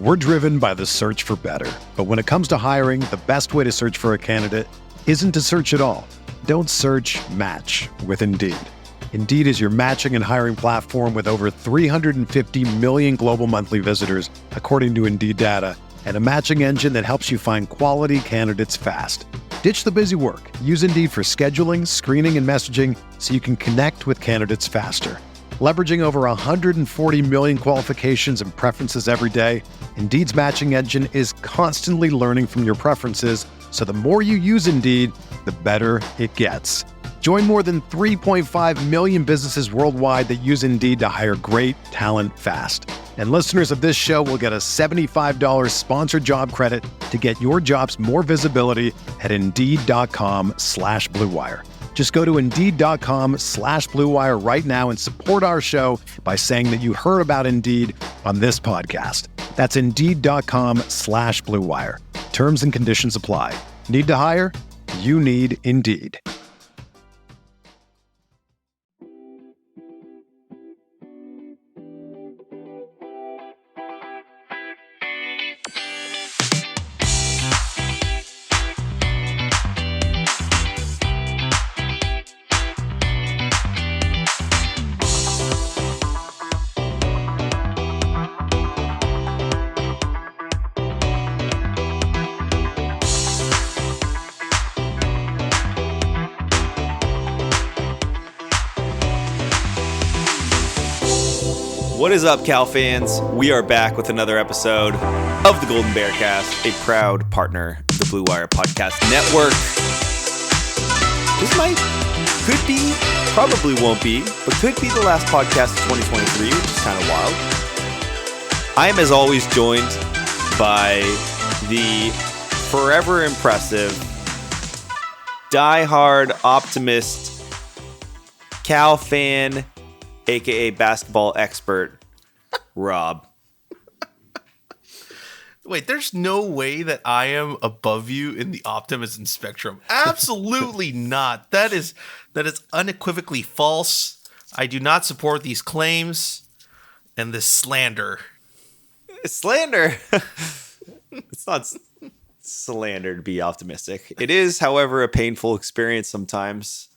We're driven by the search for better. But when it comes to hiring, the best way to search for a candidate isn't to search at all. Don't search, match with Indeed. Indeed is your matching and hiring platform with over 350 million global monthly visitors, according to Indeed data, and a matching engine that helps you find quality candidates fast. Ditch the busy work. Use Indeed for scheduling, screening, and messaging so you can connect with candidates faster. Leveraging over 140 million qualifications and preferences every day, Indeed's matching engine is constantly learning from your preferences, so the more you use Indeed, the better it gets. Join more than 3.5 million businesses worldwide that use Indeed to hire great talent fast. And listeners of this show will get a $75 sponsored job credit to get your jobs more visibility at Indeed.com/Blue Wire. Just go to Indeed.com/Blue Wire right now and support our show by saying that you heard about Indeed on this podcast. That's Indeed.com/Blue Wire. Terms and conditions apply. Need to hire? You need Indeed. What is up, Cal fans? We are back with another episode of the Golden Bear Cast, a proud partner of the Blue Wire Podcast Network. This could be, probably won't be, but could be the last podcast of 2023, which is kind of wild. I am, as always, joined by the forever impressive, diehard optimist, Cal fan, aka basketball expert, Rob. Wait, there's no way that I am above you in the optimism spectrum. Absolutely not. That is unequivocally false. I do not support these claims and this slander. Slander? It's not slander to be optimistic. It is, however, a painful experience sometimes.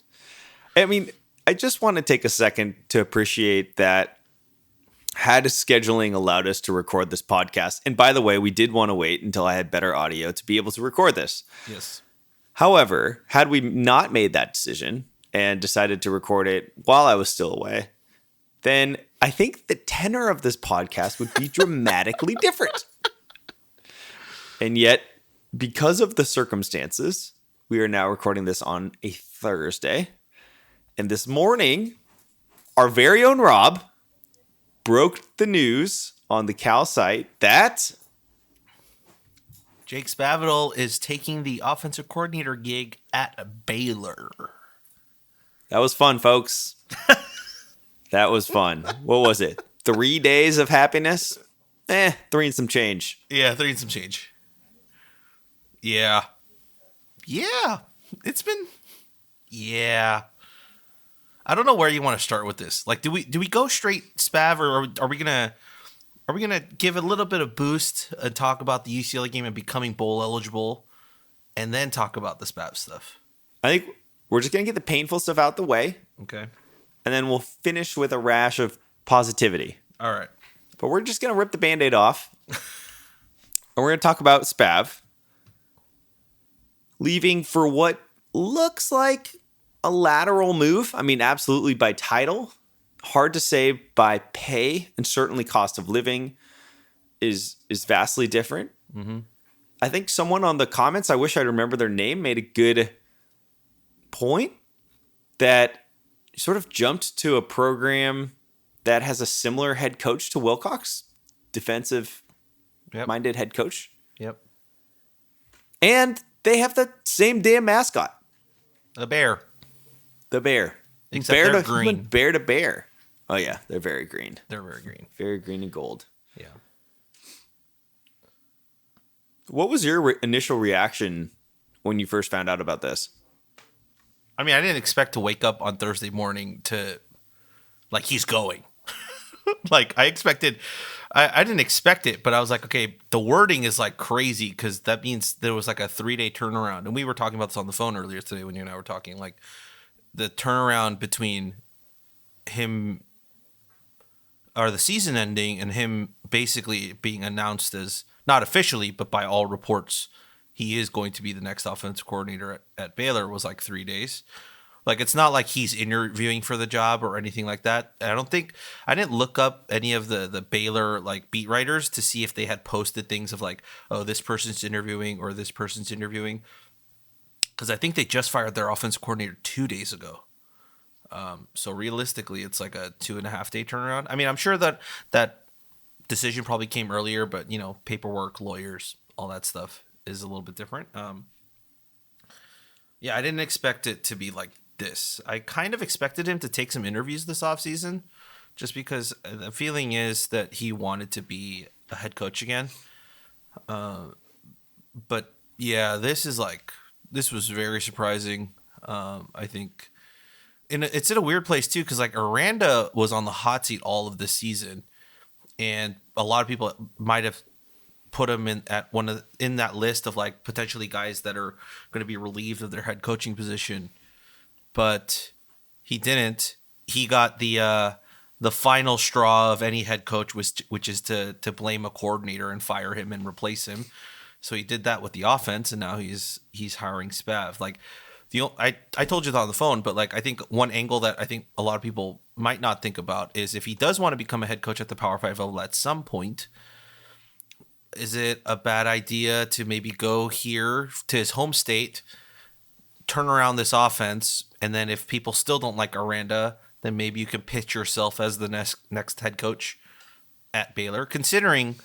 I mean, I just want to take a second to appreciate that had scheduling allowed us to record this podcast. And by the way, we did want to wait until I had better audio to be able to record this. Yes. However, had we not made that decision and decided to record it while I was still away, then I think the tenor of this podcast would be dramatically different. And yet, because of the circumstances, we are now recording this on a Thursday. And this morning, our very own Rob broke the news on the Cal site that Jake Spavital is taking the offensive coordinator gig at Baylor. That was fun, folks. That was fun. What was it? 3 days of happiness? 3 and some change. Yeah, 3 and some change. Yeah. It's been... Yeah. I don't know where you want to start with this. Like, do we go straight Spav, or are we gonna give a little bit of boost and talk about the UCLA game and becoming bowl eligible, and then talk about the Spav stuff? I think we're just gonna get the painful stuff out the way. Okay. And then we'll finish with a rash of positivity. All right. But we're just gonna rip the Band-Aid off, and we're gonna talk about Spav leaving for what looks like a lateral move. I mean, absolutely by title. Hard to say by pay, and certainly cost of living is vastly different. Mm-hmm. I think someone on the comments, I wish I'd remember their name, made a good point that sort of jumped to a program that has a similar head coach to Wilcox, defensive-minded head coach. Yep. And they have the same damn mascot. The bear. The bear. Except bear they're to green. human, bear to bear. Oh, yeah. They're very green. They're very green. Very green and gold. Yeah. What was your initial reaction when you first found out about this? I mean, I didn't expect to wake up on Thursday morning to, like, he's going. Like, I expected I didn't expect it, but I was like, okay, the wording is like crazy because that means there was like a 3-day turnaround. And we were talking about this on the phone earlier today when you and I were talking, like the turnaround between him or the season ending and him basically being announced as, not officially, but by all reports, he is going to be the next offensive coordinator at Baylor, was like 3 days. Like, it's not like he's interviewing for the job or anything like that. I didn't look up any of the Baylor like beat writers to see if they had posted things of like, oh, this person's interviewing or this person's interviewing. Because I think they just fired their offensive coordinator 2 days ago. So realistically, it's like a 2.5 day turnaround. I mean, I'm sure that decision probably came earlier, but paperwork, lawyers, all that stuff is a little bit different. Yeah, I didn't expect it to be like this. I kind of expected him to take some interviews this offseason just because the feeling is that he wanted to be a head coach again. But yeah, this was very surprising. I think it's in a weird place too, because like Aranda was on the hot seat all of this season, and a lot of people might have put him in that list of like potentially guys that are going to be relieved of their head coaching position, but he didn't. He got the final straw of any head coach, which is to blame a coordinator and fire him and replace him. So he did that with the offense, and now he's hiring Spav. Like I told you that on the phone, but like I think one angle that I think a lot of people might not think about is if he does want to become a head coach at the Power 5 level at some point, is it a bad idea to maybe go here to his home state, turn around this offense, and then if people still don't like Aranda, then maybe you can pitch yourself as the next head coach at Baylor, considering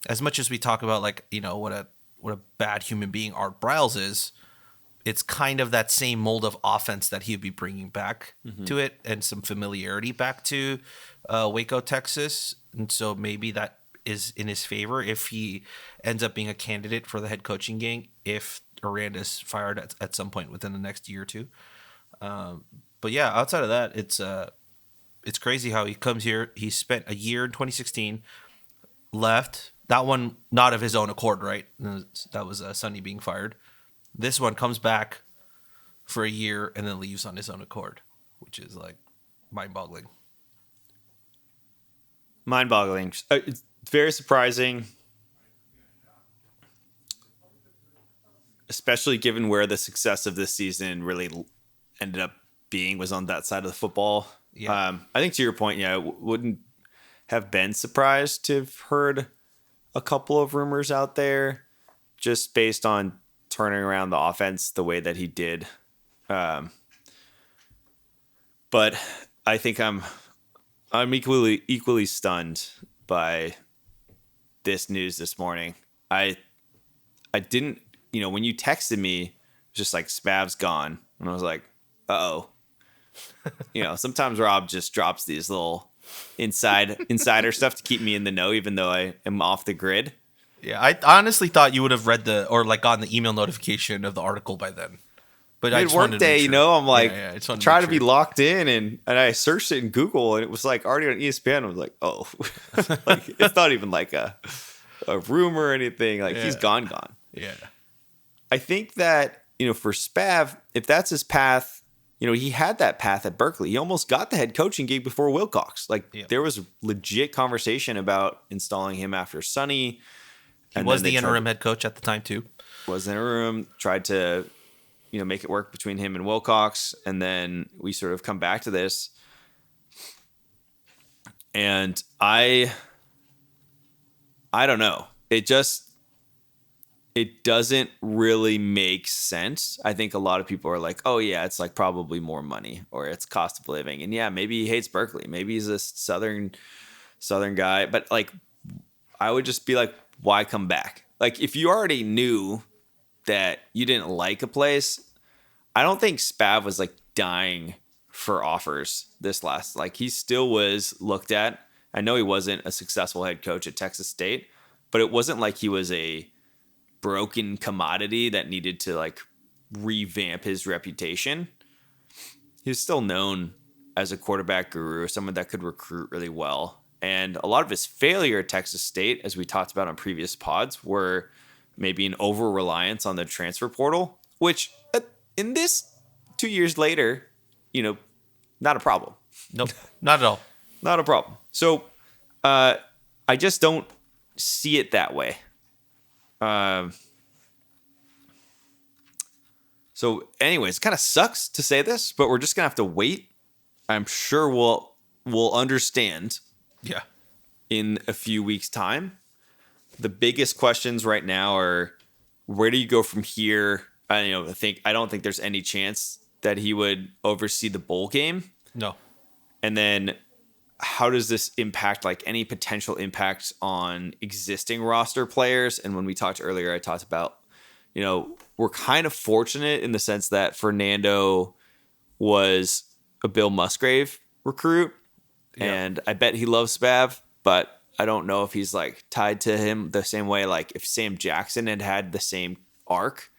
as much as we talk about like, what a bad human being Art Briles is, it's kind of that same mold of offense that he'd be bringing back to it and some familiarity back to Waco, Texas. And so maybe that is in his favor if he ends up being a candidate for the head coaching gig if Aranda is fired at some point within the next year or two. But yeah, outside of that, it's crazy how he comes here. He spent a year in 2016, left. That one not of his own accord, right? That was Sonny being fired. This one comes back for a year and then leaves on his own accord, which is like mind-boggling. Mind-boggling. It's very surprising, especially given where the success of this season really ended up being was on that side of the football. Yeah. I think to your point, yeah, I wouldn't have been surprised to have heard a couple of rumors out there just based on turning around the offense the way that he did. But I think I'm equally stunned by this news this morning. I didn't, when you texted me, it was just like Spav's gone. And I was like, uh-oh. Sometimes Rob just drops these little insider stuff to keep me in the know, even though I am off the grid. Yeah, I honestly thought you would have read gotten the email notification of the article by then. But I just wanted to make sure. I'm like, trying to be sure. locked in, and I searched it in Google, and it was like already on ESPN. I was like, oh, like it's not even like a rumor or anything. Like he's gone. Yeah, I think that for Spav, if that's his path, he had that path at Berkeley. He almost got the head coaching gig before Wilcox. There was legit conversation about installing him after Sonny. He was the interim head coach at the time too. Was interim, tried to, make it work between him and Wilcox, and then we sort of come back to this. And I don't know. It doesn't really make sense. I think a lot of people are like, oh yeah, it's like probably more money or it's cost of living. And yeah, maybe he hates Berkeley. Maybe he's a southern guy. But like, I would just be like, why come back? Like if you already knew that you didn't like a place, I don't think Spav was like dying for offers like he still was looked at. I know he wasn't a successful head coach at Texas State, but it wasn't like he was a broken commodity that needed to like revamp his reputation. He was still known as a quarterback guru, someone that could recruit really well. And a lot of his failure at Texas State, as we talked about on previous pods, were maybe an over-reliance on the transfer portal, which in this 2 years later, not a problem. Nope, not at all. Not a problem. So I just don't see it that way. So anyways, it kind of sucks to say this, but we're just going to have to wait. I'm sure we'll understand in a few weeks' time. The biggest questions right now are, where do you go from here? I don't think there's any chance that he would oversee the bowl game. No. And then how does this impact, like, any potential impacts on existing roster players? And when we talked earlier, I talked about, we're kind of fortunate in the sense that Fernando was a Bill Musgrave recruit. Yeah. And I bet he loves Spav, but I don't know if he's like tied to him the same way. Like if Sam Jackson had the same arc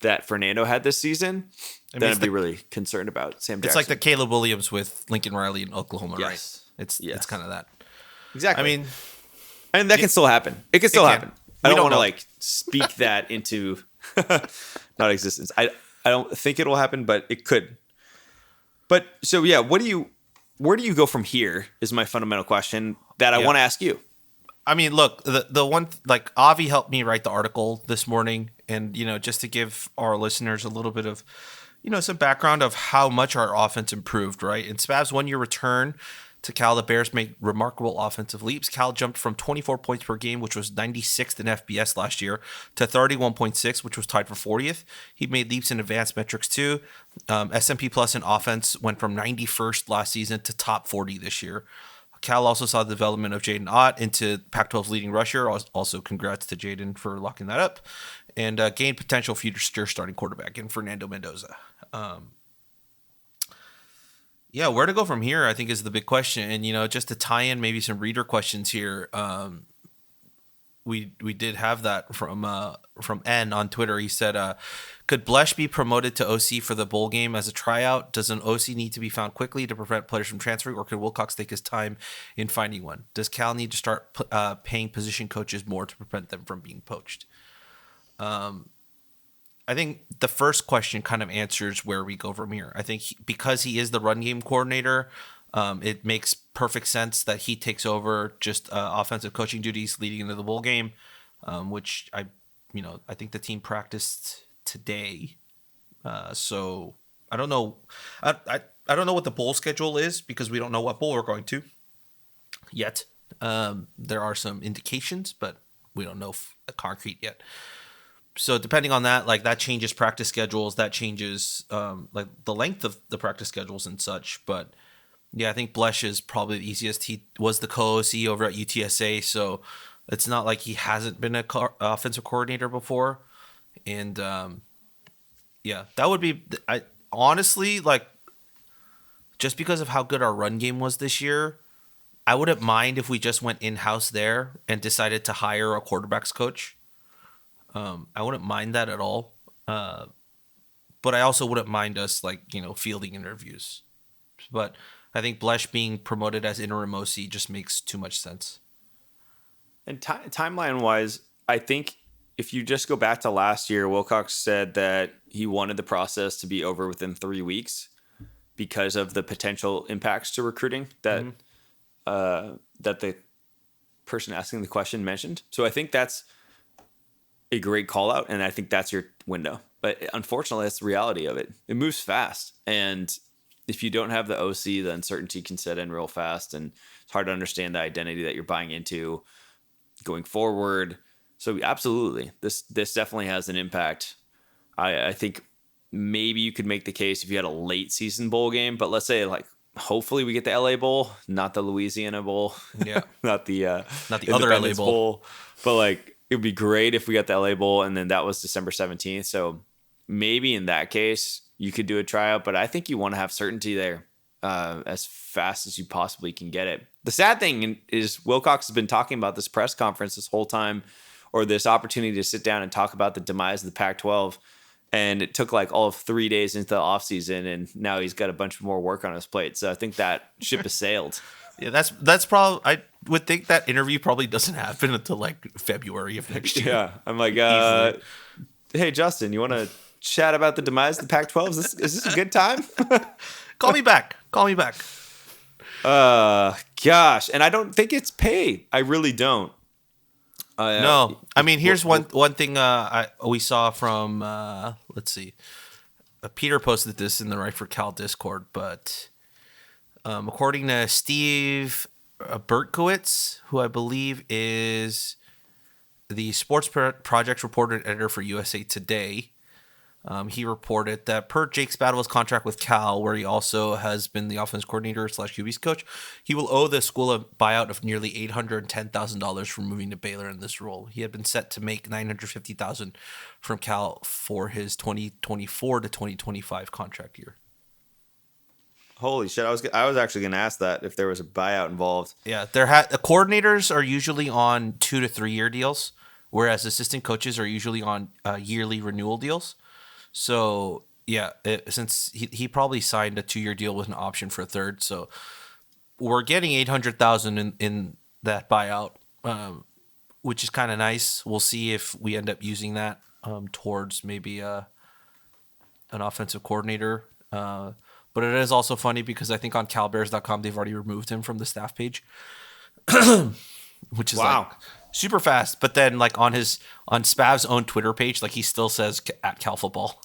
that Fernando had this season, then I'd be really concerned about Sam Jackson. It's like the Caleb Williams with Lincoln Riley in Oklahoma, yes. Right? It's kind of that. Exactly. And that can still happen. It can still happen. I don't want to like speak that into not existence. I don't think it'll happen, but it could. But so yeah, where do you go from here is my fundamental question that I want to ask you. I mean, look, the one, like, Avi helped me write the article this morning, and just to give our listeners a little bit of some background of how much our offense improved, right? In Spav's 1 year return to Cal, the Bears made remarkable offensive leaps. Cal jumped from 24 points per game, which was 96th in FBS last year, to 31.6, which was tied for 40th. He made leaps in advanced metrics too. S&P Plus in offense went from 91st last season to top 40 this year. Cal also saw the development of Jaden Ott into Pac-12's leading rusher. Also, congrats to Jaden for locking that up. And gained potential future starting quarterback in Fernando Mendoza. Where to go from here, I think, is the big question. And, just to tie in maybe some reader questions here, we did have that from N on Twitter. He said, could Blesh be promoted to OC for the bowl game as a tryout? Does an OC need to be found quickly to prevent players from transferring, or could Wilcox take his time in finding one? Does Cal need to start paying position coaches more to prevent them from being poached? I think the first question kind of answers where we go from here. I think because he is the run game coordinator, it makes perfect sense that he takes over just offensive coaching duties leading into the bowl game, which I think the team practiced today. So I don't know. I don't know what the bowl schedule is because we don't know what bowl we're going to yet. There are some indications, but we don't know concrete yet. So depending on that, like, that changes practice schedules, that changes like the length of the practice schedules and such. But yeah, I think Blesh is probably the easiest. He was the co-OC over at UTSA, so it's not like he hasn't been an offensive coordinator before. And that would be, honestly, like, just because of how good our run game was this year, I wouldn't mind if we just went in-house there and decided to hire a quarterbacks coach. I wouldn't mind that at all. But I also wouldn't mind us, like, fielding interviews. But I think Blesh being promoted as interim OC just makes too much sense. And timeline-wise, I think if you just go back to last year, Wilcox said that he wanted the process to be over within 3 weeks because of the potential impacts to recruiting that that the person asking the question mentioned. So I think that's a great call out, and I think that's your window. But unfortunately, that's the reality of it. It moves fast, and if you don't have the OC, the uncertainty can set in real fast, and it's hard to understand the identity that you're buying into going forward. So absolutely, this definitely has an impact. I think maybe you could make the case if you had a late season bowl game, but let's say, like, hopefully we get the LA Bowl, not the Louisiana Bowl, not the other LA Bowl, but like, it would be great if we got the LA Bowl and then that was December 17th. So maybe in that case you could do a tryout, but I think you want to have certainty there as fast as you possibly can get it. The sad thing is Wilcox has been talking about this press conference this whole time, or this opportunity to sit down and talk about the demise of the Pac-12. And it took like all of 3 days into the offseason, and now he's got a bunch more work on his plate. So I think that ship has sailed. Yeah, that's probably. I would think that interview probably doesn't happen until like February of next year. Yeah, I'm like, hey Justin, you want to chat about the demise of the Pac-12? Is this a good time? Call me back. Call me back. Gosh, and I don't think it's paid. I really don't. No, I mean, here's one thing we saw from let's see, Peter posted this in the Right for Cal Discord, but according to Steve Bertkowitz, who I believe is the sports projects reporter and editor for USA Today, he reported that per Jake Spavital's contract with Cal, where he also has been the offense coordinator / QB's coach, he will owe the school a buyout of nearly $810,000 for moving to Baylor in this role. He had been set to make $950,000 from Cal for his 2024 to 2025 contract year. Holy shit! I was actually going to ask that if there was a buyout involved. Yeah, the coordinators are usually on 2 to 3 year deals, whereas assistant coaches are usually on yearly renewal deals. So yeah, since he probably signed a 2-year deal with an option for a third, so we're getting $800,000 in that buyout, which is kind of nice. We'll see if we end up using that towards maybe an offensive coordinator. But it is also funny because I think on CalBears.com they've already removed him from the staff page, which is like super fast. But then like on Spav's own Twitter page, like he still says at Cal Football.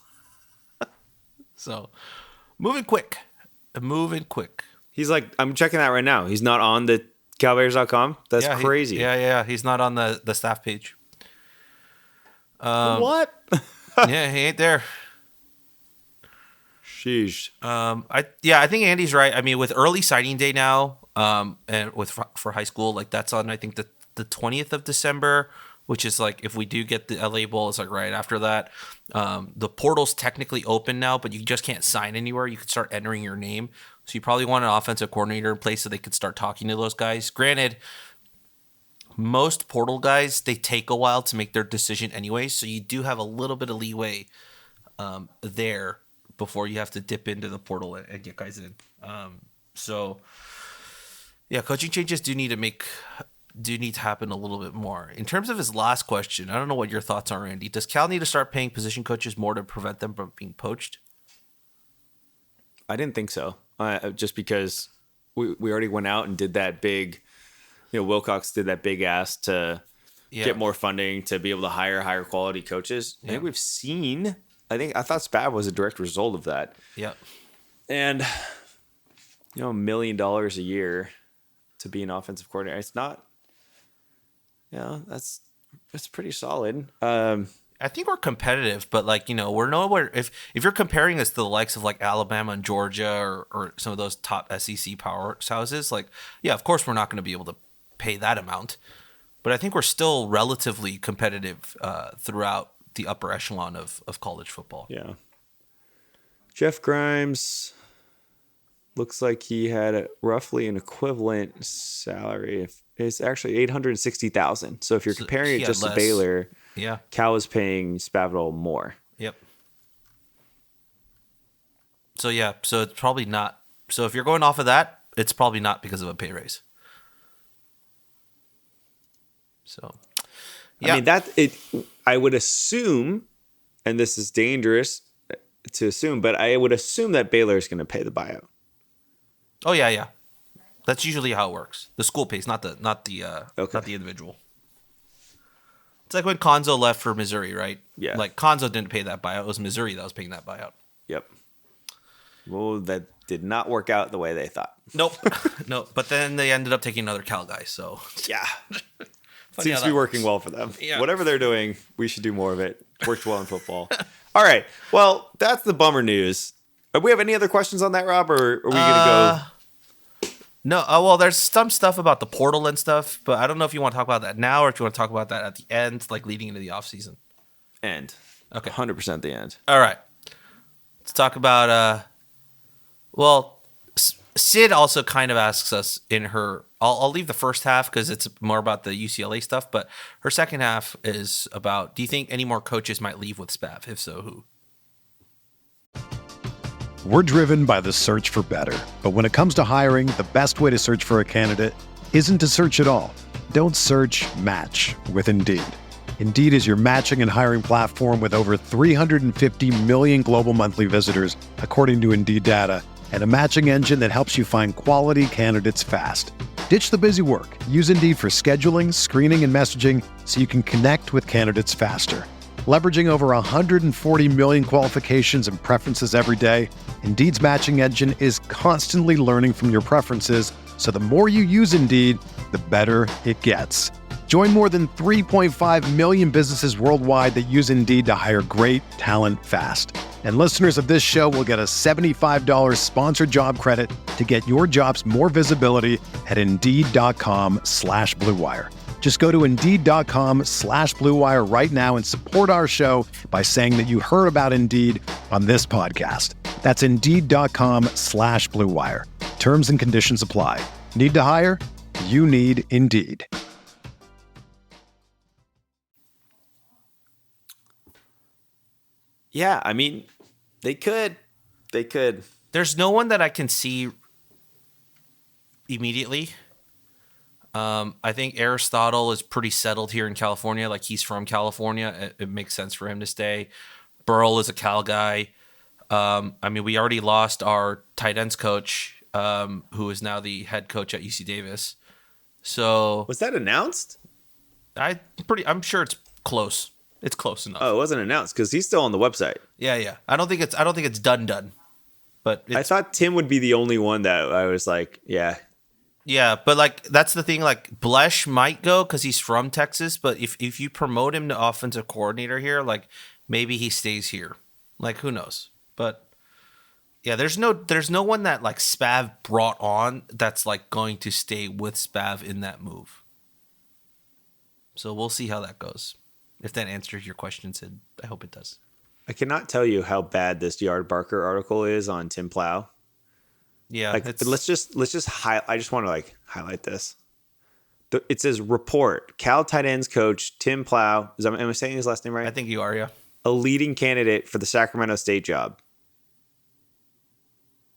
So moving quick. He's like, I'm checking that right now. He's not on the CalBears.com. That's crazy. Yeah. He's not on the staff page. What? Yeah, he ain't there. Sheesh. I think Andy's right. I mean, with early signing day now, and for high school, like that's on I think the 20th of December, which is like if we do get the LA Bowl, it's like right after that. The portal's technically open now, but you just can't sign anywhere. You can start entering your name, so you probably want an offensive coordinator in place so they could start talking to those guys. Granted, most portal guys they take a while to make their decision anyway, so you do have a little bit of leeway there before you have to dip into the portal and get guys in. So yeah, coaching changes do need to happen a little bit more. In terms of his last question, I don't know what your thoughts are, Andy. Does Cal need to start paying position coaches more to prevent them from being poached? I didn't think so. Just because we already went out and did that big, Wilcox did that big ask to get more funding to be able to hire higher quality coaches. I think we've seen. I thought Spav was a direct result of that. Yeah. And, $1 million a year to be an offensive coordinator. It's not, that's pretty solid. I think we're competitive, but we're nowhere. If you're comparing us to the likes of like Alabama and Georgia or some of those top SEC powerhouses, of course we're not going to be able to pay that amount, but I think we're still relatively competitive throughout the upper echelon of college football. Yeah. Jeff Grimes looks like he had roughly an equivalent salary. It's actually $860,000. So if you're comparing it just to Baylor, Cal is paying Spavital more. Yep. So it's probably not. So if you're going off of that, it's probably not because of a pay raise. So I mean, I would assume, and this is dangerous to assume, but I would assume that Baylor is going to pay the buyout. Oh yeah. That's usually how it works. The school pays, not the individual. It's like when Konzo left for Missouri, right? Yeah. Like Konzo didn't pay that buyout. It was Missouri that was paying that buyout. Yep. Well, that did not work out the way they thought. Nope. Nope. But then they ended up taking another Cal guy. So yeah. Seems to be working well for them. Yeah. Whatever they're doing, we should do more of it. Worked well in football. All right. Well, that's the bummer news. Do we have any other questions on that, Rob, or are we going to go? No. Well, there's some stuff about the portal and stuff, but I don't know if you want to talk about that now or if you want to talk about that at the end, like leading into the offseason. End. Okay. 100% the end. All right. Let's talk about, Sid also kind of asks us in her. I'll leave the first half because it's more about the UCLA stuff, but her second half is about, do you think any more coaches might leave with Spav? If so, who? We're driven by the search for better. But when it comes to hiring, the best way to search for a candidate isn't to search at all. Don't search, match with Indeed. Indeed is your matching and hiring platform with over 350 million global monthly visitors, according to Indeed data, and a matching engine that helps you find quality candidates fast. Ditch the busy work. Use Indeed for scheduling, screening, and messaging so you can connect with candidates faster. Leveraging over 140 million qualifications and preferences every day, Indeed's matching engine is constantly learning from your preferences, so the more you use Indeed, the better it gets. Join more than 3.5 million businesses worldwide that use Indeed to hire great talent fast. And listeners of this show will get a $75 sponsored job credit to get your jobs more visibility at Indeed.com/Blue Wire. Just go to Indeed.com/Blue Wire right now and support our show by saying that you heard about Indeed on this podcast. That's Indeed.com/Blue Wire. Terms and conditions apply. Need to hire? You need Indeed. Yeah, I mean, they could. There's no one that I can see immediately. I think Aristotle is pretty settled here in California. Like, he's from California. It makes sense for him to stay. Burrell is a Cal guy. I mean, we already lost our tight ends coach, who is now the head coach at UC Davis. So Was that announced? I'm sure it's close. It's close enough. Oh, it wasn't announced because he's still on the website. Yeah. I don't think it's done. But I thought Tim would be the only one that I was like, yeah. Yeah, but like that's the thing. Like, Blesh might go because he's from Texas, but if you promote him to offensive coordinator here, like, maybe he stays here. Like, who knows? But yeah, there's no one that like Spav brought on that's like going to stay with Spav in that move. So we'll see how that goes. If that answers your question, Sid, I hope it does. I cannot tell you how bad this Yard Barker article is on Tim Plow. Yeah, Like, but let's just I just want to like highlight this. It says report Cal tight ends coach Tim Plow. Am I saying his last name right? I think you are, yeah. A leading candidate for the Sacramento State job.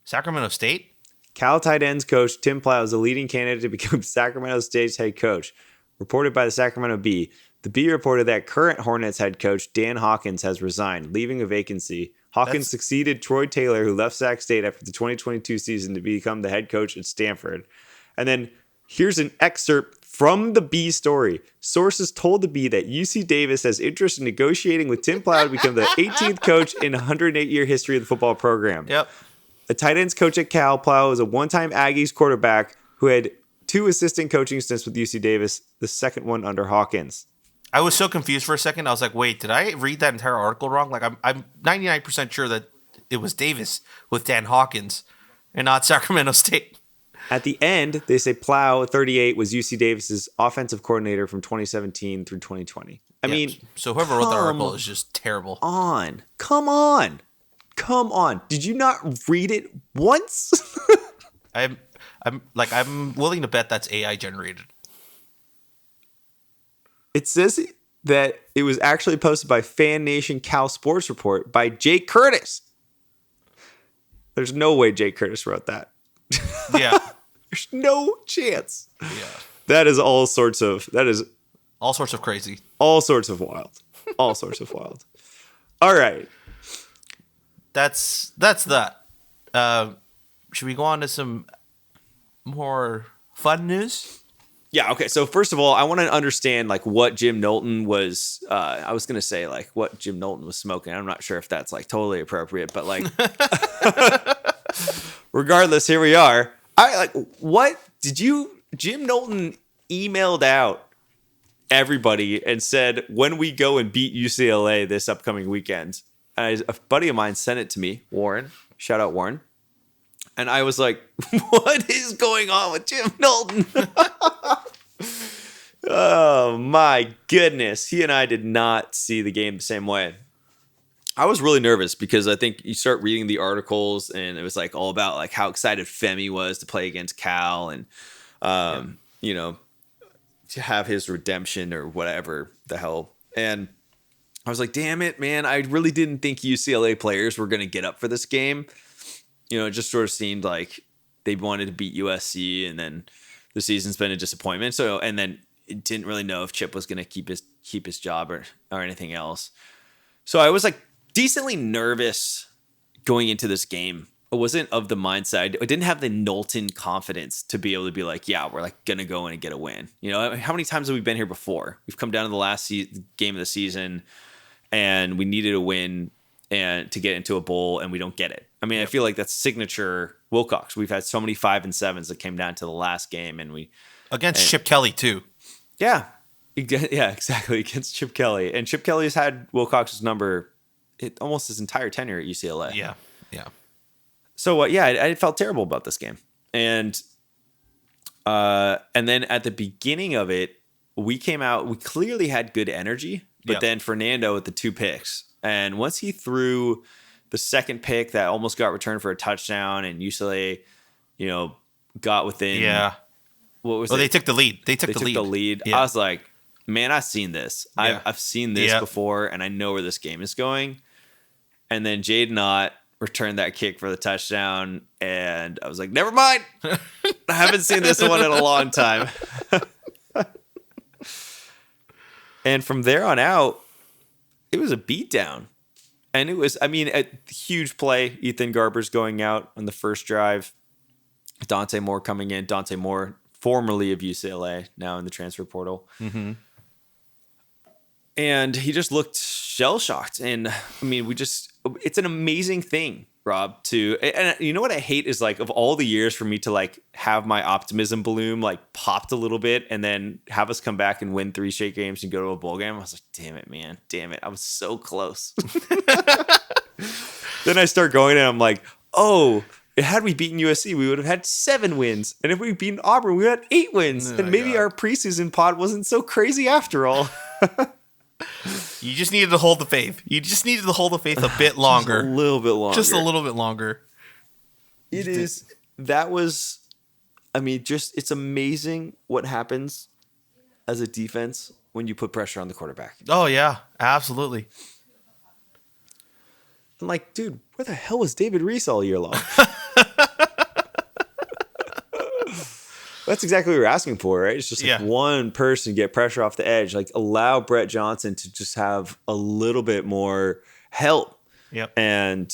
Sacramento State? Cal tight ends coach Tim Plow is a leading candidate to become Sacramento State's head coach. Reported by the Sacramento Bee. The Bee reported that current Hornets head coach Dan Hawkins has resigned, leaving a vacancy. Hawkins succeeded Troy Taylor, who left Sac State after the 2022 season to become the head coach at Stanford. And then here's an excerpt from the Bee story. Sources told the Bee that UC Davis has interest in negotiating with Tim Plow to become the 18th coach in 108-year history of the football program. Yep. A tight ends coach at Cal, Plow was a one-time Aggies quarterback who had 2 assistant coaching stints with UC Davis, the second one under Hawkins. I was so confused for a second. I was like, wait, did I read that entire article wrong? Like, I'm 99% sure that it was Davis with Dan Hawkins and not Sacramento State. At the end, they say Plow, 38, was UC Davis's offensive coordinator from 2017 through 2020. I mean, so whoever wrote the article is just terrible. Come on. Did you not read it once? I'm willing to bet that's AI generated. It says that it was actually posted by Fan Nation Cal Sports Report by Jake Curtis. There's no way Jake Curtis wrote that. Yeah. There's no chance. Yeah. That is all sorts of crazy. All sorts of wild. All sorts of wild. All right. That's that. Should we go on to some more fun news? Yeah, okay. So first of all, I want to understand like what Jim Knowlton was I was going to say like what Jim Knowlton was smoking. I'm not sure if that's like totally appropriate, but like regardless, here we are. What did Jim Knowlton emailed out everybody and said when we go and beat UCLA this upcoming weekend. A buddy of mine sent it to me, Warren. Shout out Warren. And I was like, what is going on with Jim Knowlton? Oh, my goodness. He and I did not see the game the same way. I was really nervous because I think you start reading the articles and it was like all about like how excited Femi was to play against Cal and, you know, to have his redemption or whatever the hell. And I was like, damn it, man. I really didn't think UCLA players were going to get up for this game. it just sort of seemed like they wanted to beat USC, and then the season's been a disappointment. So, and then it didn't really know if Chip was going to keep his job or anything else. So I was like decently nervous going into this game. I wasn't of the mindset. I didn't have the Knowlton confidence to be able to be like, yeah, we're like going to go in and get a win. How many times have we been here before? We've come down to the last game of the season and we needed a win and to get into a bowl and we don't get it. I mean, I feel like that's signature Wilcox. We've had so many 5 and 7s that came down to the last game and against Chip Kelly too. Yeah. Yeah, exactly. Against Chip Kelly. And Chip Kelly has had Wilcox's number almost his entire tenure at UCLA. Yeah. Yeah. So I felt terrible about this game, and then at the beginning of it, we came out. We clearly had good energy, but then Fernando with the 2 picks, and once he threw the second pick that almost got returned for a touchdown, and UCLA, got within. Yeah. What was it? They took the lead. They took the lead. Yeah. I was like, man, I've seen this. Yeah. I've seen this before, and I know where this game is going. And then Jaden Ott returned that kick for the touchdown, and I was like, never mind. I haven't seen this one in a long time. And from there on out, it was a beatdown. And it was, a huge play. Ethan Garber's going out on the first drive. Dante Moore coming in. Dante Moore, formerly of UCLA, now in the transfer portal. Mm-hmm. And he just looked shell-shocked. And, it's an amazing thing, Rob, and you know what I hate is like of all the years for me to like have my optimism balloon like popped a little bit and then have us come back and win 3 straight games and go to a bowl game. I was like, damn it, man. Damn it. I was so close. Then I start going and I'm like, oh, had we beaten USC, we would have had 7 wins. And if we beaten Auburn, we would have had 8 wins. And maybe our preseason pod wasn't so crazy after all. You just needed to hold the faith. You just needed to hold the faith a bit longer. Just a little bit longer. Just a little bit longer. It's amazing what happens as a defense when you put pressure on the quarterback. Oh, yeah, absolutely. I'm like, dude, where the hell was David Reese all year long? That's exactly what we were asking for, right? It's just like one person get pressure off the edge, like allow Brett Johnson to just have a little bit more help. Yep. And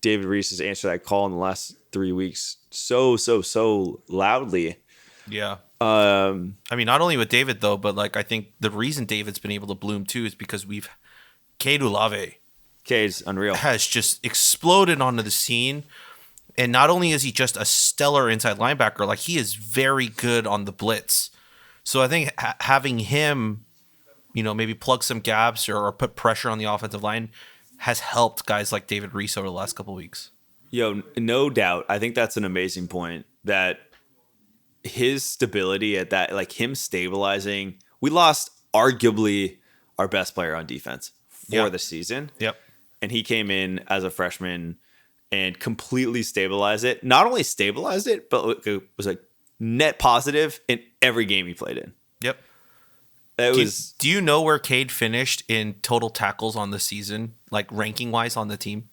David Reese has answered that call in the last 3 weeks so loudly. Yeah. Not only with David though, but like I think the reason David's been able to bloom too is because Cade Olave. Cade's unreal. Has just exploded onto the scene. And not only is he just a stellar inside linebacker, like he is very good on the blitz. So I think having him, maybe plug some gaps or put pressure on the offensive line has helped guys like David Reese over the last couple of weeks. Yo, no doubt. I think that's an amazing point that his stability at that, like him stabilizing, we lost arguably our best player on defense for the season. Yep. And he came in as a freshman and completely stabilized it. Not only stabilized it, but it was like net positive in every game he played in. Yep. Do you know where Cade finished in total tackles on the season, like ranking wise on the team?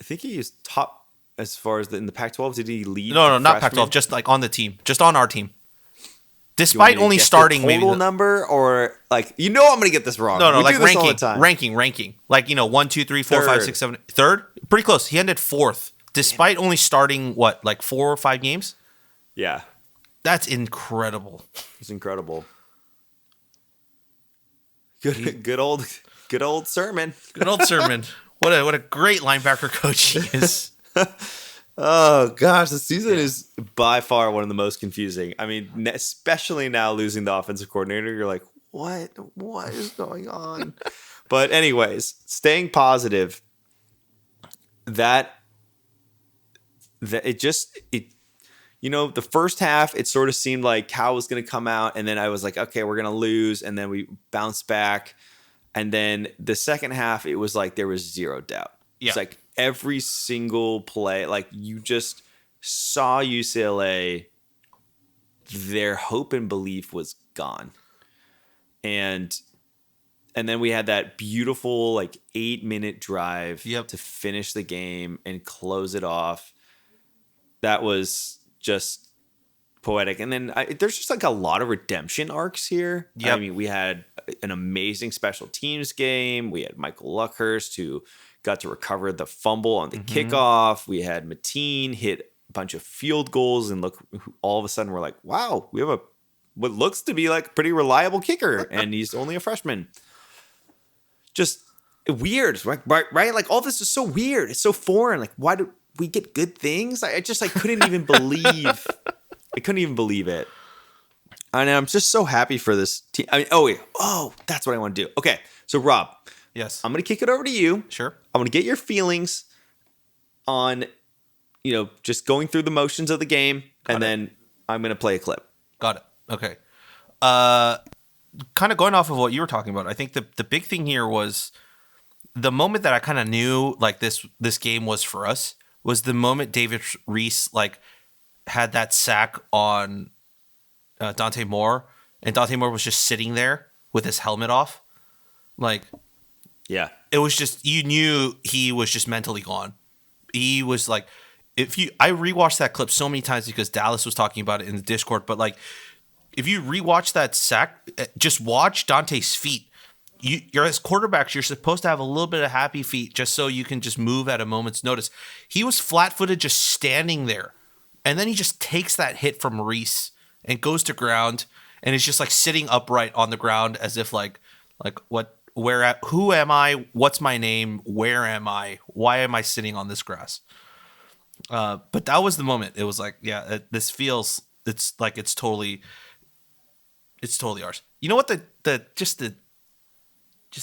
I think he is top as far as in the Pac-12. Did he lead? No, not Pac-12. Just like on the team, just on our team. Despite only starting the total number, or like I'm gonna get this wrong. No, like ranking. Like 1, 2, 3, 4, 5, 6, 7. Third, pretty close. He ended 4th, despite only starting 4 or 5 games. Yeah, that's incredible. It's incredible. Good old Sermon. Good old Sermon. What a great linebacker coach he is. Oh gosh, the season is by far one of the most confusing. Especially now losing the offensive coordinator, you're like, what is going on? But anyways, staying positive. The first half, it sort of seemed like Cal was going to come out, and then I was like, okay, we're going to lose, and then we bounced back, and then the second half, it was like there was zero doubt. Yeah. It's like every single play, like you just saw UCLA, their hope and belief was gone. And And then we had that beautiful like 8-minute drive Yep. to finish the game and close it off. That was just poetic. And then there's just like a lot of redemption arcs here. Yep. I mean, we had an amazing special teams game. We had Michael Luckhurst, who got to recover the fumble on the kickoff. We had Mateen hit a bunch of field goals, and look, all of a sudden we're like, wow, we have what looks to be like a pretty reliable kicker, and he's only a freshman. Just weird, right? Like all this is so weird. It's so foreign. Like, why do we get good things? I couldn't even believe. I couldn't even believe it. And I'm just so happy for this team. I mean, that's what I want to do. Okay, so Rob, Yes. I'm going to kick it over to you. Sure. I want to get your feelings on, just going through the motions of the game, and then I'm going to play a clip. Got it. Okay. Kind of going off of what you were talking about, I think the big thing here was the moment that I kind of knew like this game was for us was the moment David Reese like had that sack on Dante Moore, and Dante Moore was just sitting there with his helmet off. Like, Yeah. it was just, you knew he was just mentally gone. He was like, I rewatched that clip so many times because Dallas was talking about it in the Discord, but like, if you rewatch that sack, just watch Dante's feet. You're as quarterbacks, you're supposed to have a little bit of happy feet just so you can just move at a moment's notice. He was flat-footed, just standing there, and then he just takes that hit from Reese and goes to ground, and is just like sitting upright on the ground as if like what, where, who am I? What's my name? Where am I? Why am I sitting on this grass? But that was the moment. It was like, yeah, this feels. It's like it's totally ours. You know what just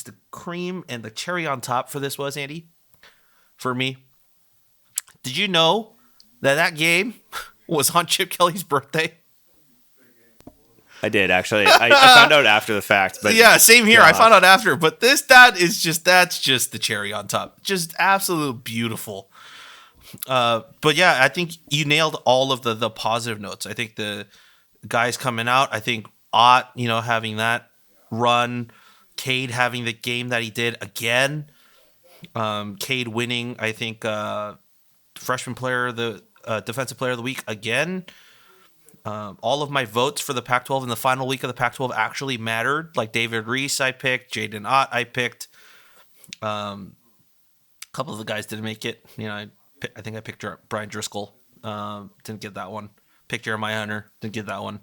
the cream and the cherry on top for this was, Andy? For me, did you know that game was on Chip Kelly's birthday? I did, actually. I found out after the fact. But yeah, same here. gosh. I found out after. But that's just the cherry on top. Just absolute beautiful. But yeah, I think you nailed all of the positive notes. I think the guys coming out, I think Ott, having that run, Cade having the game that he did again, Cade winning, I think, freshman player, the defensive player of the week again. All of my votes for the Pac-12 in the final week of the Pac-12 actually mattered. Like David Reese, I picked. Jaden Ott, I picked. A couple of the guys didn't make it. I think I picked Brian Driscoll. Didn't get that one. Picked Jeremiah Hunter. Didn't get that one.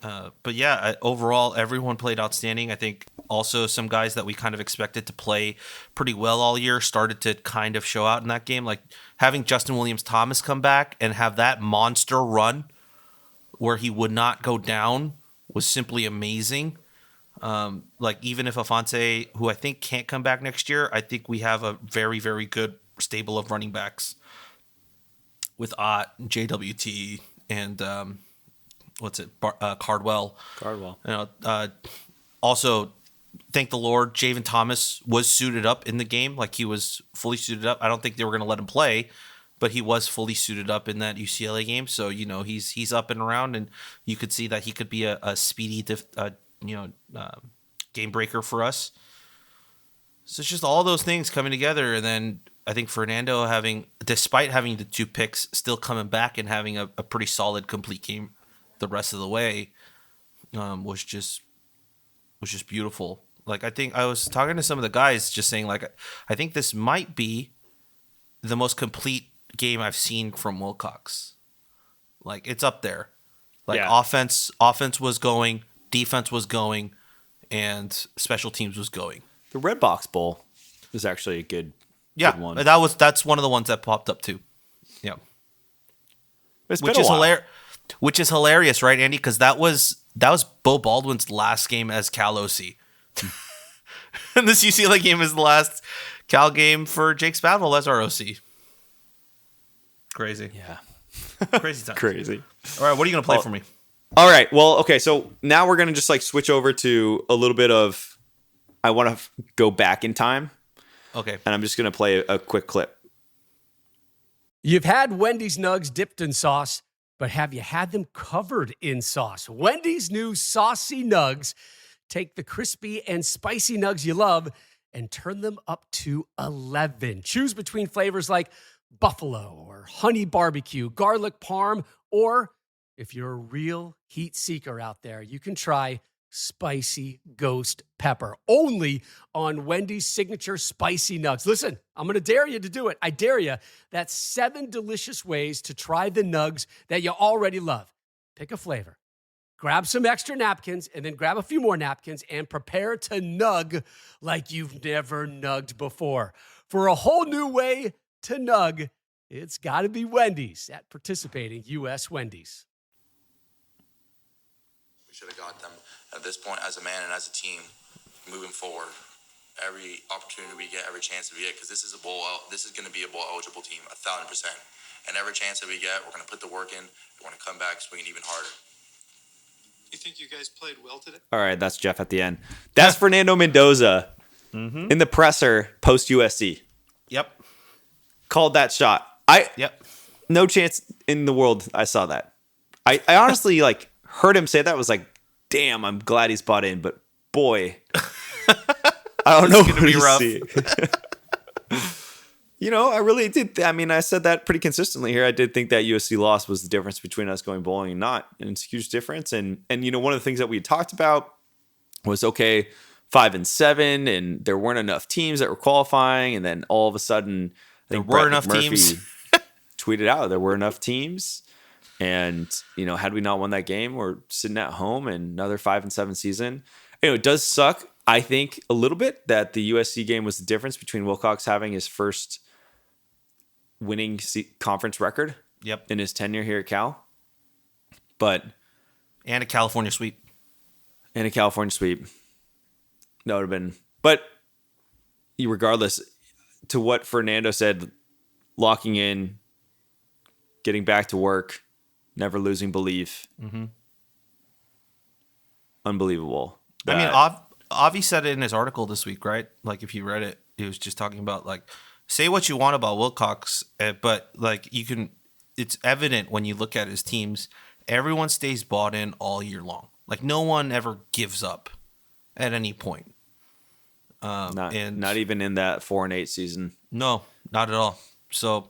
But yeah, overall, everyone played outstanding. I think also some guys that we kind of expected to play pretty well all year started to kind of show out in that game. Like having Justin Williams-Thomas come back and have that monster run where he would not go down was simply amazing. Like even if Afonso, who I think can't come back next year, I think we have a very, very good stable of running backs with Ott, JWT, and Cardwell. Also, thank the Lord, Javen Thomas was suited up in the game. Like he was fully suited up. I don't think they were going to let him play, but he was fully suited up in that UCLA game. So, he's up and around, and you could see that he could be a speedy, game breaker for us. So it's just all those things coming together. And then I think Fernando despite having the 2 picks, still coming back and having a pretty solid, complete game the rest of the way, was just beautiful. Like, I think I was talking to some of the guys just saying, like, I think this might be the most complete game I've seen from Wilcox. Like, it's up there. Like, Yeah. offense was going, defense was going, and special teams was going. The Red Box Bowl is actually a good one. That's one of the ones that popped up too. Yeah. It's Which been a is while. Which is hilarious, right, Andy? Because that was Bo Baldwin's last game as Cal OC. And this UCLA game is the last Cal game for Jake Spavital as our OC. Crazy. Yeah. Crazy time. Crazy. All right, what are you going to play for me? All right. Well, okay. So now we're going to just like switch over to a little bit of, I want to go back in time, Okay. and I'm just going to play a quick clip. You've had Wendy's nugs dipped in sauce, but have you had them covered in sauce? Wendy's new saucy nugs Take the crispy and spicy nugs you love and turn them up to 11. Choose between flavors like buffalo or honey barbecue, garlic parm, or if you're a real heat seeker out there, you can try spicy ghost pepper, only on Wendy's signature spicy nugs. Listen, I'm going to dare you to do it. I dare you. That's 7 delicious ways to try the nugs that you already love. Pick a flavor. Grab some extra napkins and then grab a few more napkins and prepare to nug like you've never nugged before. For a whole new way to nug, it's got to be Wendy's at participating U.S. Wendy's. We should have got them at this point as a man and as a team moving forward. Every opportunity we get, every chance we get, because this is going to be a bowl eligible team, 1,000%. And every chance that we get, we're going to put the work in. We're going to come back swinging even harder. You think you guys played well today? All right, that's Jeff at the end. That's Fernando Mendoza in the presser post USC. Yep. Called that shot. Yep. No chance in the world I saw that. I honestly like heard him say that, was like, damn, I'm glad he's bought in, but boy, I don't know It's gonna be rough. You know, I really did. I mean, I said that pretty consistently here. I did think that USC loss was the difference between us going bowling and not. And it's a huge difference. And you know, one of the things that we had talked about was, okay, 5-7, and there weren't enough teams that were qualifying. And then all of a sudden, I think There were Brett enough McMurphy teams. tweeted out there were enough teams. And, you know, had we not won that game, we're sitting at home and another 5-7 season. You know, it does suck, I think, a little bit that the USC game was the difference between Wilcox having his first winning conference record in his tenure here at Cal. And a California sweep. That would have been, but regardless, to what Fernando said, locking in, getting back to work, never losing belief. Unbelievable. I mean, Avi said it in his article this week, right? Like, if you read it, he was just talking about, like, say what you want about Wilcox, but, like, it's evident when you look at his teams, everyone stays bought in all year long. Like, no one ever gives up at any point. Not even in that 4-8 season. No, not at all. So,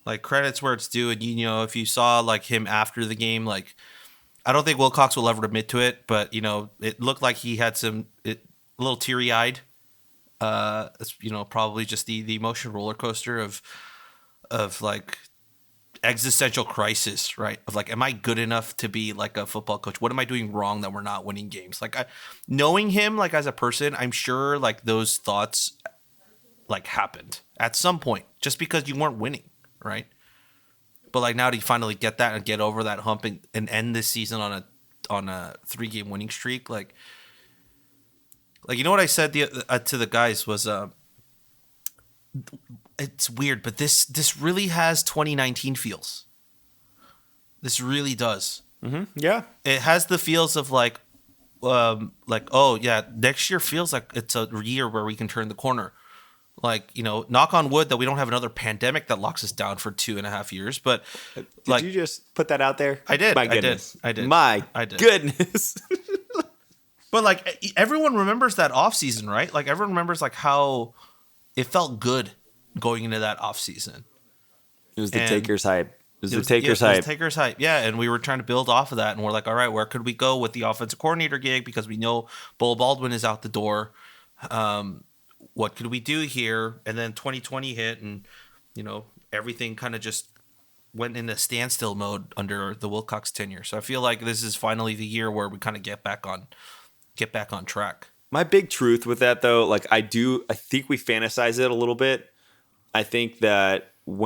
like, credit's where it's due. And, you know, if you saw, like, him after the game, like, I don't think Wilcox will ever admit to it, but, you know, it looked like he had a little teary-eyed. It's, you know, probably just the emotion roller coaster of like existential crisis, right? Of like, am I good enough to be like a football coach? What am I doing wrong that we're not winning games? Like, knowing him like as a person, I'm sure like those thoughts like happened at some point just because you weren't winning, right? But like, now to finally get that and get over that hump and end this season on a 3-game winning streak, like, you know what I said to the guys was, it's weird, but this really has 2019 feels. This really does. Mm-hmm. Yeah, it has the feels of like, oh yeah, next year feels like it's a year where we can turn the corner. Like, you know, knock on wood that we don't have another pandemic that locks us down for 2.5 years. But did like, you just put that out there? I did. My goodness. I did. My goodness. But like, everyone remembers that offseason, right? Like, everyone remembers like how it felt good going into that offseason. It was the Takers hype. It was the Takers hype. Yeah, and we were trying to build off of that, and we're like, all right, where could we go with the offensive coordinator gig? Because we know Bull Baldwin is out the door. What could we do here? And then 2020 hit, and, you know, everything kind of just went into standstill mode under the Wilcox tenure. So I feel like this is finally the year where we kind of get back on track. My big truth with that, though, like, I think we fantasize it a little bit. I think that I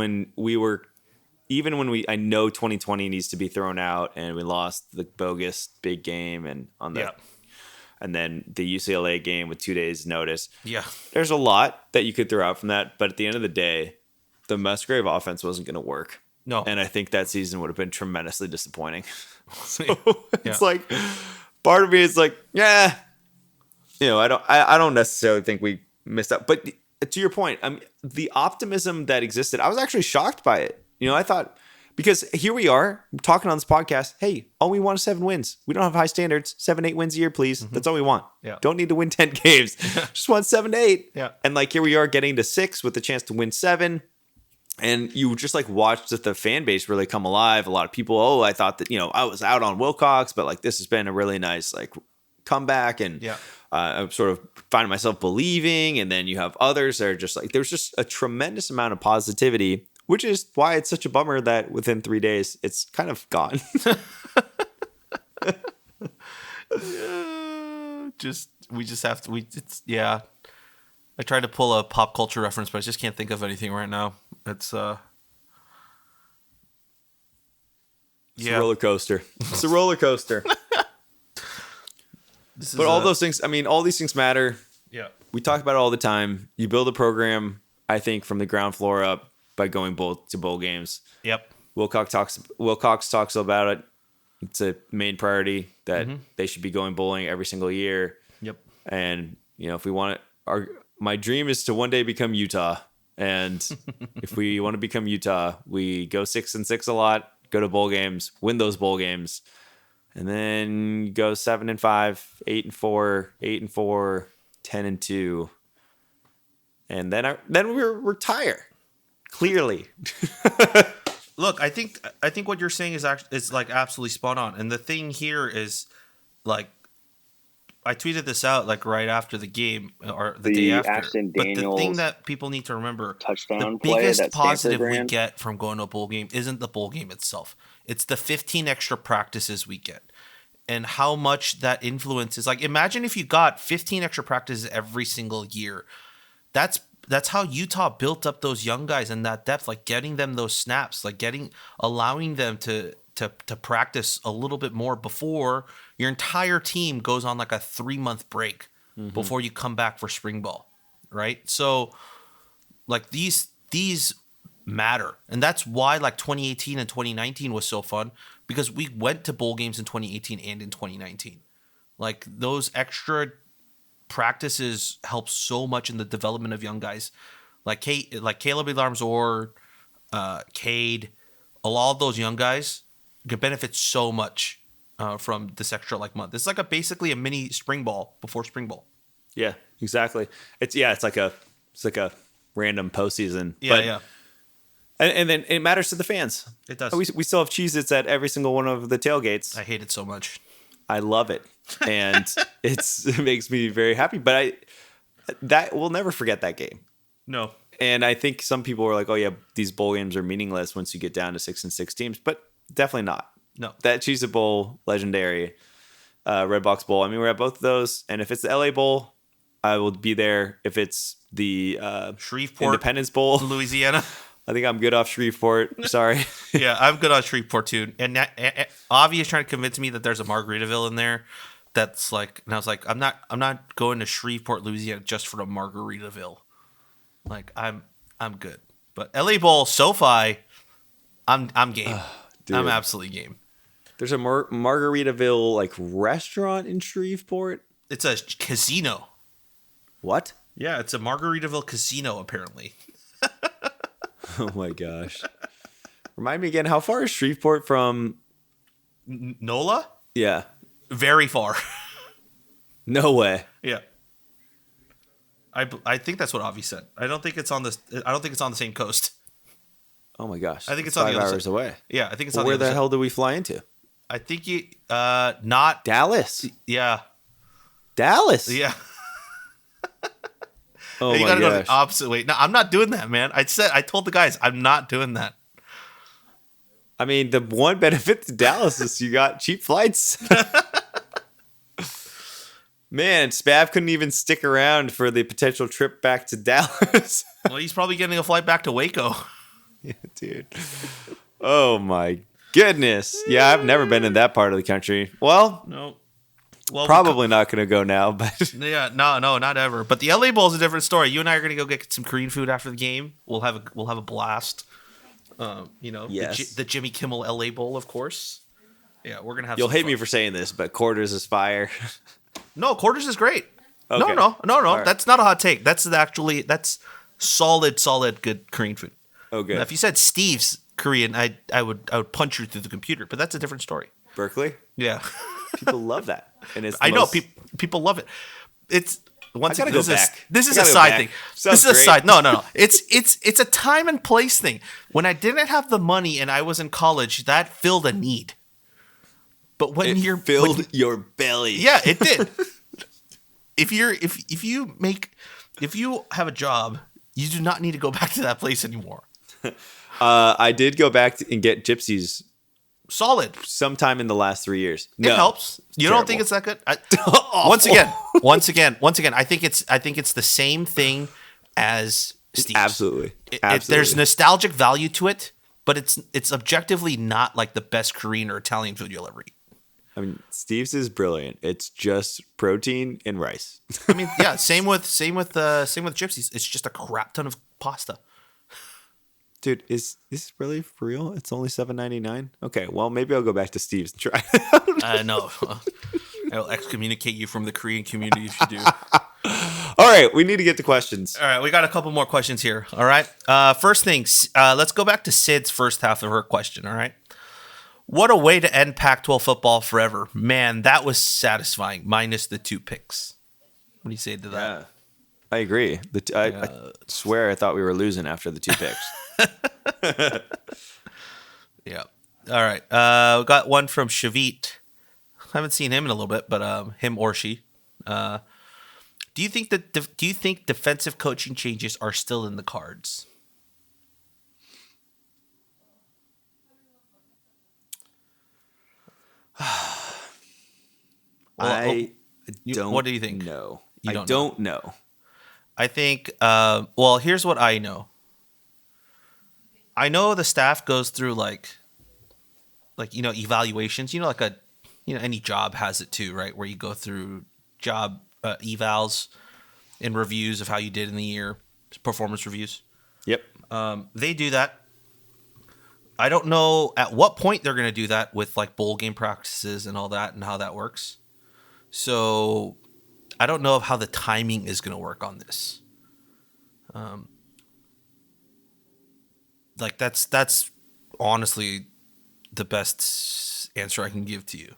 know 2020 needs to be thrown out, and we lost the bogus big game and then the UCLA game with 2 days notice. Yeah. There's a lot that you could throw out from that, but at the end of the day, the Musgrave offense wasn't going to work. No. And I think that season would have been tremendously disappointing. So it's Yeah. like, part of me is like, yeah, you know, I don't necessarily think we missed out. But to your point, the optimism that existed, I was actually shocked by it. You know, I thought Because here we are talking on this podcast. Hey, all we want is 7 wins. We don't have high standards. 7, 8 wins a year, please. That's all we want. Yeah. Don't need to win 10 games. Just want 7 to 8. Yeah. And like here we are getting to 6 with the chance to win 7. And you just like watched the fan base really come alive. A lot of people, I thought that, I was out on Wilcox, but like this has been a really nice like comeback. And I'm sort of finding myself believing. And then you have others that are just like, there's just a tremendous amount of positivity, which is why it's such a bummer that within 3 days it's kind of gone. We just have to. I tried to pull a pop culture reference, but I just can't think of anything right now. It's It's a roller coaster. It's a roller coaster. But all those things, all these things matter. Yeah. We talk about it all the time. You build a program, I think, from the ground floor up by going to bowl games. Yep. Wilcox talks about it. It's a main priority that they should be going bowling every single year. Yep. And if we want it, my dream is to one day become Utah. And if we want to become Utah, we go 6-6 a lot, go to bowl games, win those bowl games, and then go 7-5, 8-4, 8-4, 10-2, and then we retire. Clearly. Look, I think what you're saying is like absolutely spot on. And the thing here is like I tweeted this out like right after the game or the day after. Ashton But the Daniels thing that people need to remember, touchdown the play biggest that positive Stanford we ran. get from going to a bowl game isn't the bowl game itself. It's the 15 extra practices we get. And how much that influences. Like imagine if you got 15 extra practices every single year. That's how Utah built up those young guys and that depth, like getting them those snaps, like allowing them to practice a little bit more before your entire team goes on like a 3-month break before you come back for spring ball, right? So like these matter. And that's why like 2018 and 2019 was so fun because we went to bowl games in 2018 and in 2019. Like those extra practices help so much in the development of young guys like Caleb Ilarmzor, Cade, a lot of those young guys can benefit so much from this extra like month. It's like basically a mini spring ball before spring ball. Yeah, exactly. It's like a random postseason. Yeah. And then it matters to the fans. It does. We still have Cheez-Its at every single one of the tailgates. I hate it so much. I love it. And it makes me very happy. But we'll never forget that game. No. And I think some people were like, oh yeah, these bowl games are meaningless once you get down to 6-6 teams. But definitely not. No. That Cheez-It Bowl, legendary. Red Box Bowl. We're at both of those. And if it's the LA Bowl, I will be there. If it's the Shreveport, Independence Bowl, Louisiana. I think I'm good off Shreveport. Sorry. Yeah, I'm good on Shreveport too. And Avi is trying to convince me that there's a Margaritaville in there. That's like, and I was like, I'm not going to Shreveport, Louisiana, just for the Margaritaville. Like, I'm good. But LA Bowl, SoFi, I'm game. I'm absolutely game. There's a Margaritaville like restaurant in Shreveport. It's a casino. What? Yeah, it's a Margaritaville casino apparently. Oh my gosh. Remind me again, how far is Shreveport from NOLA? Yeah. Very far. No way. Yeah. I think that's what Avi said. I don't think it's on the same coast. Oh my gosh. I think it's That's on the 5 other hours side. away. Yeah, I think it's Well, on where the other the hell do we fly into? I think you not Dallas. yeah. Dallas. Yeah. Oh You my gotta go gosh. the opposite way. No, I'm not doing that, man. I told the guys I'm not doing that. I mean, the one benefit to Dallas is you got cheap flights. Man, Spav couldn't even stick around for the potential trip back to Dallas. Well, he's probably getting a flight back to Waco. Yeah, dude. Oh my goodness. Yeah, I've never been in that part of the country. Well, No. Well, probably not going to go now, but yeah, no, not ever. But the LA Bowl is a different story. You and I are gonna go get some Korean food after the game. We'll have a blast. Yes. The Jimmy Kimmel LA Bowl, of course. Yeah, we're gonna have. you'll some hate fun. me for saying this, but quarters is fire. No, quarters is great. Okay. No. right. That's not a hot take. That's solid good Korean food. Oh, good. Now, if you said Steve's, Korean, I would punch you through the computer. But that's a different story. Berkeley, Yeah, people love that, and it's. I know people love it. It's once I gotta again, go back. this is I a gotta go side back. thing. Sounds This is a great. side. No. It's a time and place thing. When I didn't have the money and I was in college, that filled a need. But when you're filled your belly. yeah, it did. if you have a job, you do not need to go back to that place anymore. I did go back and get Gypsies Solid. sometime in the last 3 years. It helps. You don't think it's that good? Once again, I think it's the same thing as Steve's. Absolutely. There's nostalgic value to it, but it's objectively not like the best Korean or Italian food you'll ever eat. I mean, Steve's is brilliant. It's just protein and rice. I mean, yeah, same with Gypsies. It's just a crap ton of pasta. Dude, is this really for real? It's only $7.99. Okay, well maybe I'll go back to Steve's and try. No. I'll excommunicate you from the Korean community if you do. All right, we need to get to questions. All right, we got a couple more questions here. All right. First things, let's go back to Sid's first half of her question. All right. What a way to end Pac-12 football forever. Man, that was satisfying, minus the 2 picks. What do you say to that? Yeah, I agree. I swear I thought we were losing after the 2 picks. Yeah. All right. We got one from Shavit. I haven't seen him in a little bit, but him or she. Do you think defensive coaching changes are still in the cards? What do you think? know. You don't know. I think, well, here's what I know. I know the staff goes through like evaluations. Any job has it too, right? Where you go through job evals and reviews of how you did in the year, performance reviews. Yep. They do that. I don't know at what point they're going to do that with like bowl game practices and all that and how that works. So I don't know of how the timing is going to work on this. Like that's honestly the best answer I can give to you.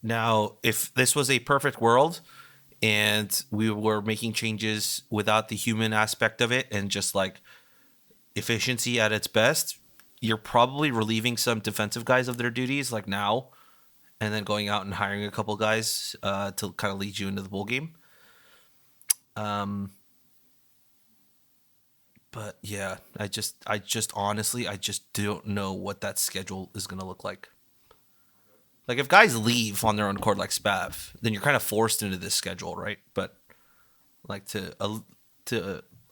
Now, if this was a perfect world and we were making changes without the human aspect of it and just like efficiency at its best, you're probably relieving some defensive guys of their duties like now and then going out and hiring a couple guys to kind of lead you into the bowl game. But yeah, I just honestly don't know what that schedule is going to look like. Like if guys leave on their own accord like Spav, then you're kind of forced into this schedule, right? But like to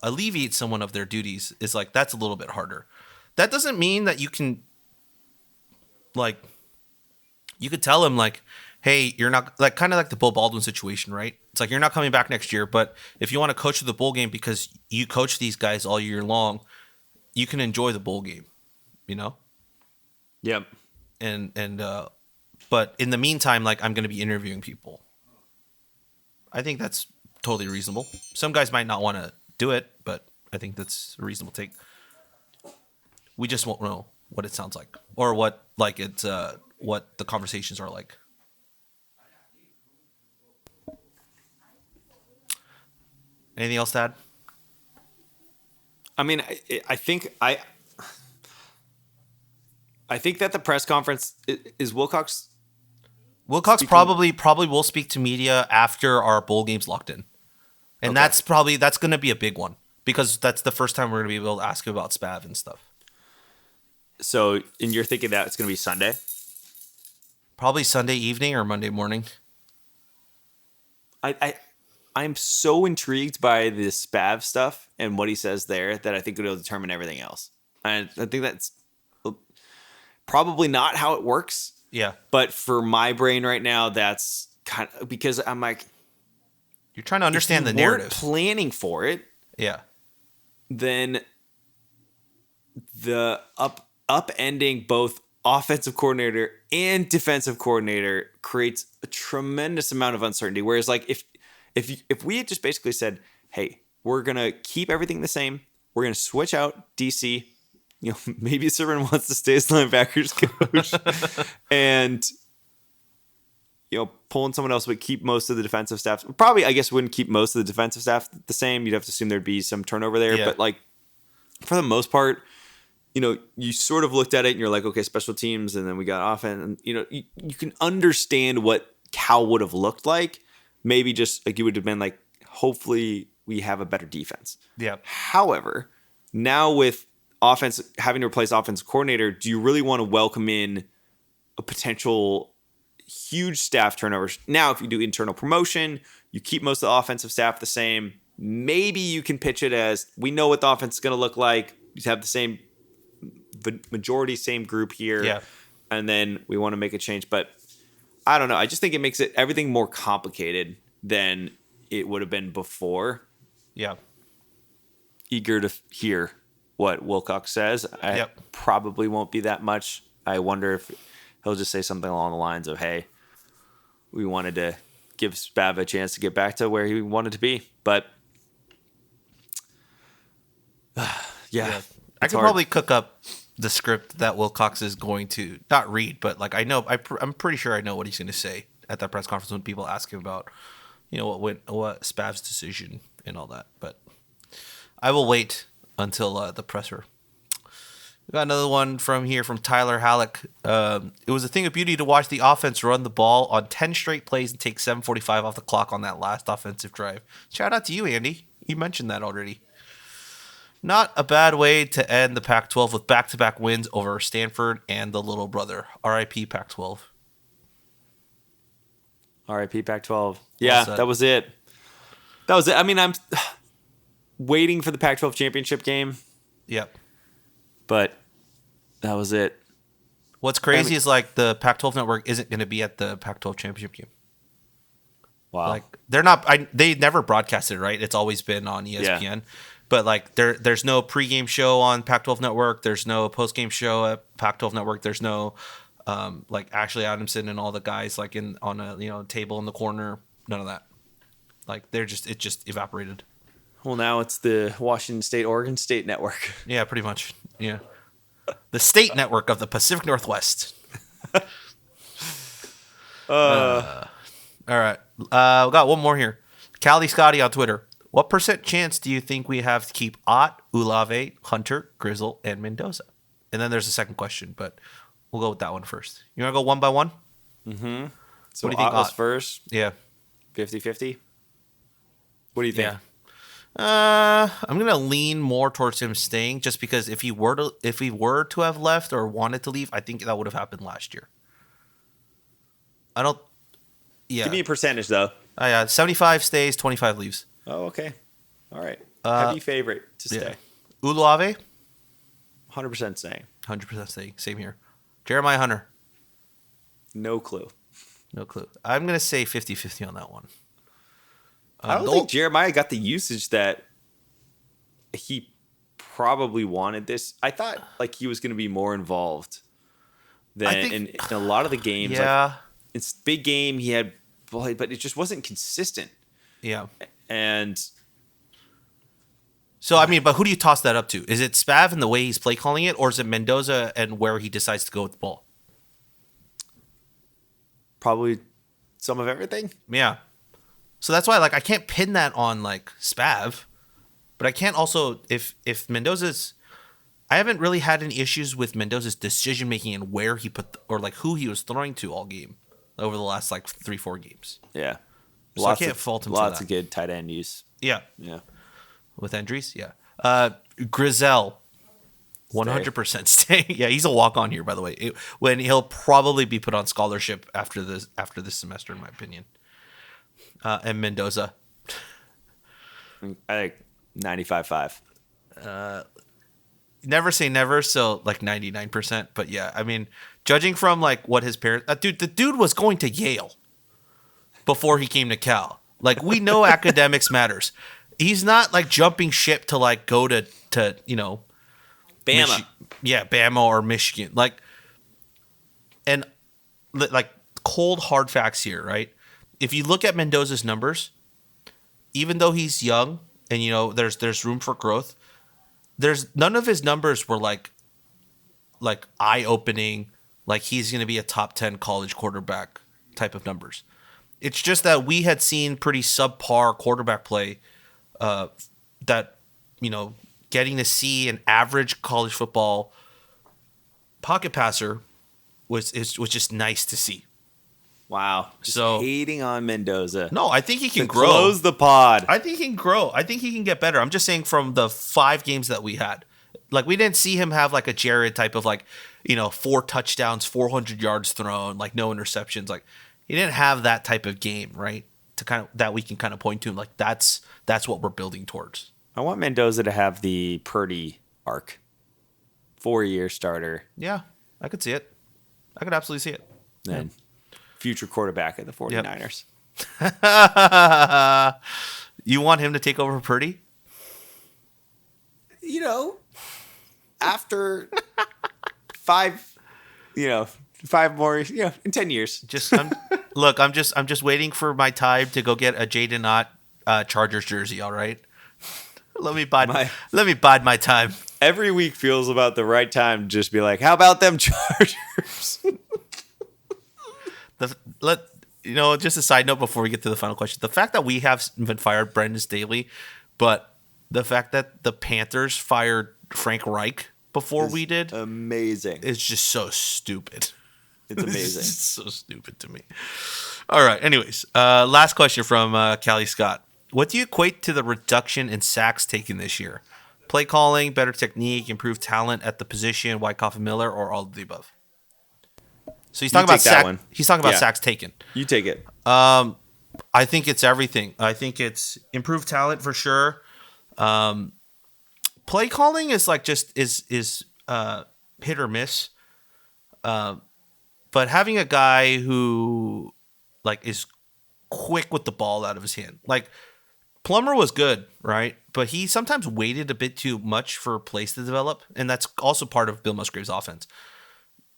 alleviate someone of their duties is like, that's a little bit harder. That doesn't mean that you can you could tell him like, hey, you're not like kind of like the Bo Baldwin situation, right? It's like, you're not coming back next year, but if you want to coach the bowl game because you coach these guys all year long, you can enjoy the bowl game, you know? Yep. But in the meantime, like I'm going to be interviewing people. I think that's totally reasonable. Some guys might not want to do it, but I think that's a reasonable take. We just won't know what it sounds like or what the conversations are like. Anything else to add? I mean, I think that the press conference is Wilcox. Wilcox probably will speak to media after our bowl game's locked in, and that's going to be a big one because that's the first time we're going to be able to ask him about Spav and stuff. So, and you're thinking that it's going to be Sunday? Probably Sunday evening or Monday morning. I'm so intrigued by the Spav stuff and what he says there that I think it'll determine everything else. And I think that's probably not how it works. Yeah. But for my brain right now, that's kind of because I'm like, you're trying to understand the weren't narrative. Planning for it. Yeah. Then the upending both offensive coordinator and defensive coordinator creates a tremendous amount of uncertainty. Whereas like if we had just basically said, hey, we're going to keep everything the same. we're going to switch out DC. Maybe Servant wants to stay as linebackers coach, and pulling someone else would keep most of the defensive staff. Probably, I guess, wouldn't keep most of the defensive staff the same. You'd have to assume there'd be some turnover there, but like for the most part, you sort of looked at it and you're like, okay, special teams, and then we got offense, and you can understand what Cal would have looked like. Maybe just like you would have been like, hopefully we have a better defense. Yeah. However, now with offense having to replace offensive coordinator, do you really want to welcome in a potential huge staff turnovers? Now, if you do internal promotion, you keep most of the offensive staff the same. Maybe you can pitch it as, we know what the offense is going to look like. You have the same majority, same group here, and then we want to make a change. But I don't know. I just think it makes everything more complicated than it would have been before. Yeah. Eager to hear what Wilcox says. I probably won't be that much. I wonder if he'll just say something along the lines of, hey, we wanted to give Spav a chance to get back to where he wanted to be. But I could probably cook up the script that Wilcox is going to not read, but like I'm pretty sure I know what he's going to say at that press conference when people ask him about, what Spav's decision and all that. But I will wait until the presser. We got another one from Tyler Halleck. It was a thing of beauty to watch the offense run the ball on 10 straight plays and take 7:45 off the clock on that last offensive drive. Shout out to you, Andy. You mentioned that already. Not a bad way to end the Pac-12 with back-to-back wins over Stanford and the little brother. RIP Pac-12. RIP Pac-12. Yeah, that was it. I mean, I'm waiting for the Pac-12 championship game. Yep. But that was it. What's crazy is like the Pac-12 network isn't going to be at the Pac-12 championship game. Wow. Like they're not. They never broadcasted, right? It's always been on ESPN. Yeah. But like there's no pregame show on Pac-12 network. There's no postgame show at Pac-12 network. There's no like Ashley Adamson and all the guys like on a table in the corner. None of that. Like it just evaporated. Well, now it's the Washington State, Oregon State network. Yeah, pretty much. Yeah. The state network of the Pacific Northwest. All right. We got one more here. Callie Scotty on Twitter. What % chance do you think we have to keep Ott, Ulave, Hunter, Grizzle, and Mendoza? And then there's a second question, but we'll go with that one first. You want to go one by one? Mm-hmm. What do So you think? Ott was first? Yeah. 50-50? What do you think? Yeah. I'm gonna lean more towards him staying, just because if he were to have left or wanted to leave, I think that would have happened last year. I don't. Yeah. Give me a percentage though. 75 stays, 25 leaves. Oh, okay. All right. Heavy favorite to stay. Yeah. Uluave? 100% staying. 100% staying. Same here. Jeremiah Hunter? No clue. No clue. I'm going to say 50-50 on that one. I don't think Jeremiah got the usage that he probably wanted this. I thought like he was going to be more involved than in a lot of the games. Yeah. Like, it's big game. He had, but it just wasn't consistent. Yeah. And so, I mean, but who do you toss that up to? Is it Spav and the way he's play calling it, or is it Mendoza and where he decides to go with the ball? Probably some of everything. Yeah. So that's why, like, I can't pin that on like Spav, but I can't also if Mendoza's. I haven't really had any issues with Mendoza's decision making and where he put or like who he was throwing to all game over the last like 3-4 games. Yeah. So I can't fault him for that. Lots of good tight end use. Yeah. Yeah. With Andries, yeah. Grizel, 100% staying. Yeah, he's a walk-on here, by the way. When he'll probably be put on scholarship after this semester, in my opinion. And Mendoza. I think 95.5. Never say never, so like 99%. But yeah, I mean, judging from like what his parents... the dude was going to Yale before he came to Cal. Like, we know academics matters. He's not like jumping ship to like go to Bama. Bama or Michigan. Like, and like cold hard facts here, right? If you look at Mendoza's numbers, even though he's young and there's room for growth, there's none of his numbers were like eye opening, like he's going to be a top 10 college quarterback type of numbers. It's just that we had seen pretty subpar quarterback play, that, getting to see an average college football pocket passer was just nice to see. Wow. Just So- hating on Mendoza. No, I think he can To grow. Close the pod. I think he can grow. I think he can get better. I'm just saying from the 5 games that we had, like we didn't see him have like a Jared type of 4 touchdowns, 400 yards thrown, like no interceptions. Like he didn't have that type of game, right? To kind of that we can kind of point to him. Like that's what we're building towards. I want Mendoza to have the Purdy arc. 4-year starter. Yeah, I could see it. I could absolutely see it. And future quarterback of the 49ers. You want him to take over Purdy? After 5 more, in 10 years. Just look, I'm just waiting for my time to go get a Jaden Ott Chargers jersey. All right, let me bide my time. Every week feels about the right time to just be like, how about them Chargers? Just a side note before we get to the final question: the fact that we haven't fired Brendan Staley, but the fact that the Panthers fired Frank Reich before we did, Amazing. is just so stupid. It's amazing. It's so stupid to me. All right. Anyways, last question from Callie Scott. What do you equate to the reduction in sacks taken this year? Play calling, better technique, improved talent at the position, Wyckoff and Miller, or all of the above? So he's talking about take that one. He's talking about Yeah. sacks taken. You take it. I think it's everything. I think it's improved talent for sure. Play calling is is hit or miss. But having a guy who is quick with the ball out of his hand, like Plummer was good, right? But he sometimes waited a bit too much for plays to develop, and that's also part of Bill Musgrave's offense.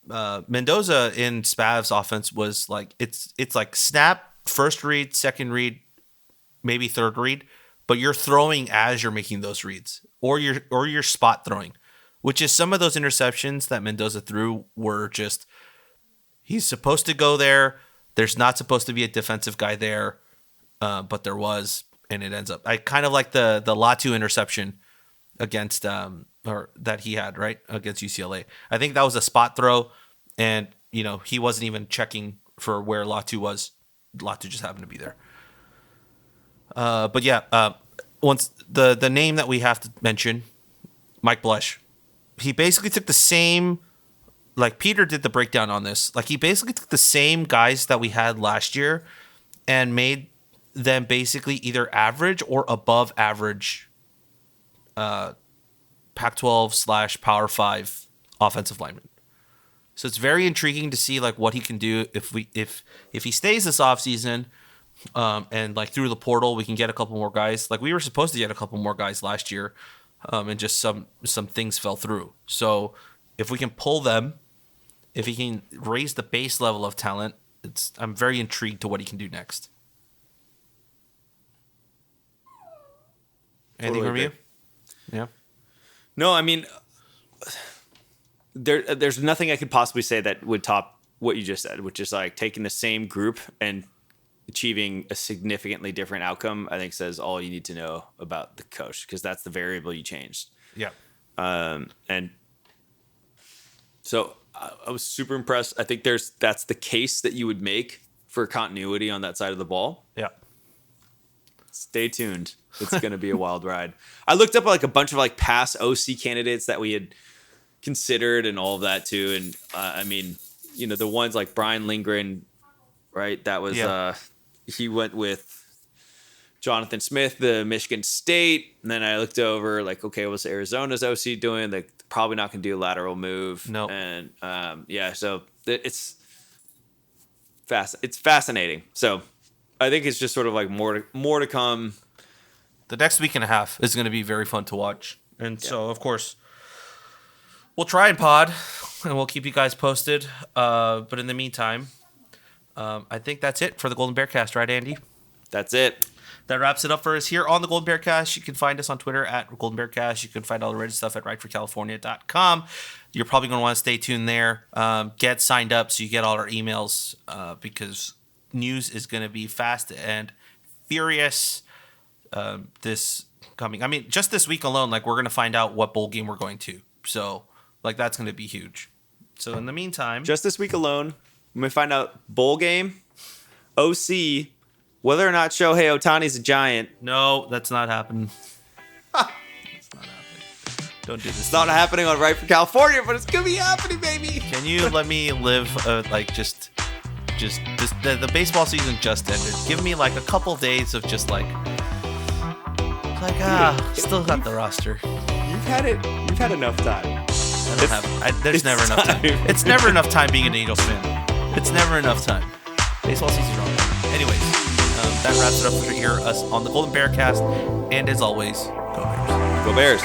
Mendoza in Spav's offense was it's like snap, first read, second read, maybe third read, but you're throwing as you're making those reads, or you're spot throwing, which is some of those interceptions that Mendoza threw were just he's supposed to go there. There's not supposed to be a defensive guy there, but there was, and it ends up. I kind of like the Latu interception against or that he had right against UCLA. I think that was a spot throw, and he wasn't even checking for where Latu was. Latu just happened to be there. But yeah, once the name that we have to mention, Mike Blush, he basically took the same. Like Peter did the breakdown on this. Like he basically took the same guys that we had last year and made them basically either average or above average Pac-12 / Power 5 offensive linemen. So it's very intriguing to see what he can do if he stays this offseason, and through the portal we can get a couple more guys. Like we were supposed to get a couple more guys last year, and just some things fell through. So if we can pull them, if he can raise the base level of talent, I'm very intrigued to what he can do next. Anything Totally from you? agree. Yeah. No, I mean, there's nothing I could possibly say that would top what you just said, which is taking the same group and achieving a significantly different outcome. I think says all you need to know about the coach, because that's the variable you changed. Yeah. And so I was super impressed. I think that's the case that you would make for continuity on that side of the ball. Yeah. Stay tuned. It's going to be a wild ride. I looked up a bunch of past OC candidates that we had considered and all of that too. And I mean, the ones like Brian Lindgren, right? That was, he went with Jonathan Smith, the Michigan State. And then I looked over okay, what's Arizona's OC doing? Probably not going to do a lateral move. No. And so it's fascinating. So I think it's just sort of more to come. The next week and a half is going to be very fun to watch. And so, of course, we'll try and pod, and we'll keep you guys posted. But in the meantime, I think that's it for the Golden Bear Cast, right, Andy? That's it. that wraps it up for us here on the Golden Bear Cast. You can find us on Twitter at Golden Bear Cast. You can find all the Reddit stuff at writeforcalifornia.com. You're probably going to want to stay tuned there. Get signed up so you get all our emails because news is going to be fast and furious this coming. I mean, just this week alone, like we're going to find out what bowl game we're going to. So like that's going to be huge. So in the meantime, Just this week alone, we may find out bowl game, OC, whether or not Shohei Ohtani's a Giant. no, that's not happening. That's not happening. Don't do this. It's not happening on Right for California, but it's gonna be happening, baby. Can you let me live just this, the baseball season just ended. Give me like a couple days of just still got the roster. You've had it. You've had enough time. There's never enough time. It's never enough time being an Angels fan. It's never enough time. Baseball season's wrong. Anyways, that wraps it up for here, us on the Golden Bear Cast. And as always, go Bears. Go Bears.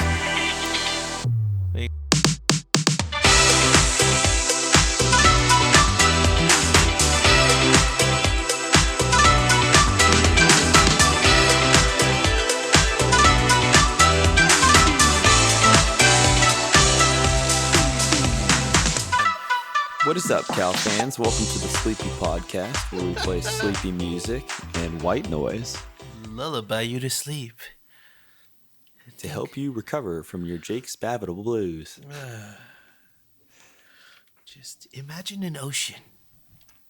What is up, Cal fans? Welcome to the Sleepy Podcast, where we play sleepy music and white noise Lullaby you to sleep. to help you recover from your Jake Spavital blues. Just imagine an ocean,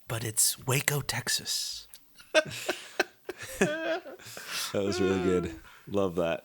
but it's Waco, Texas. That was really good. Love that.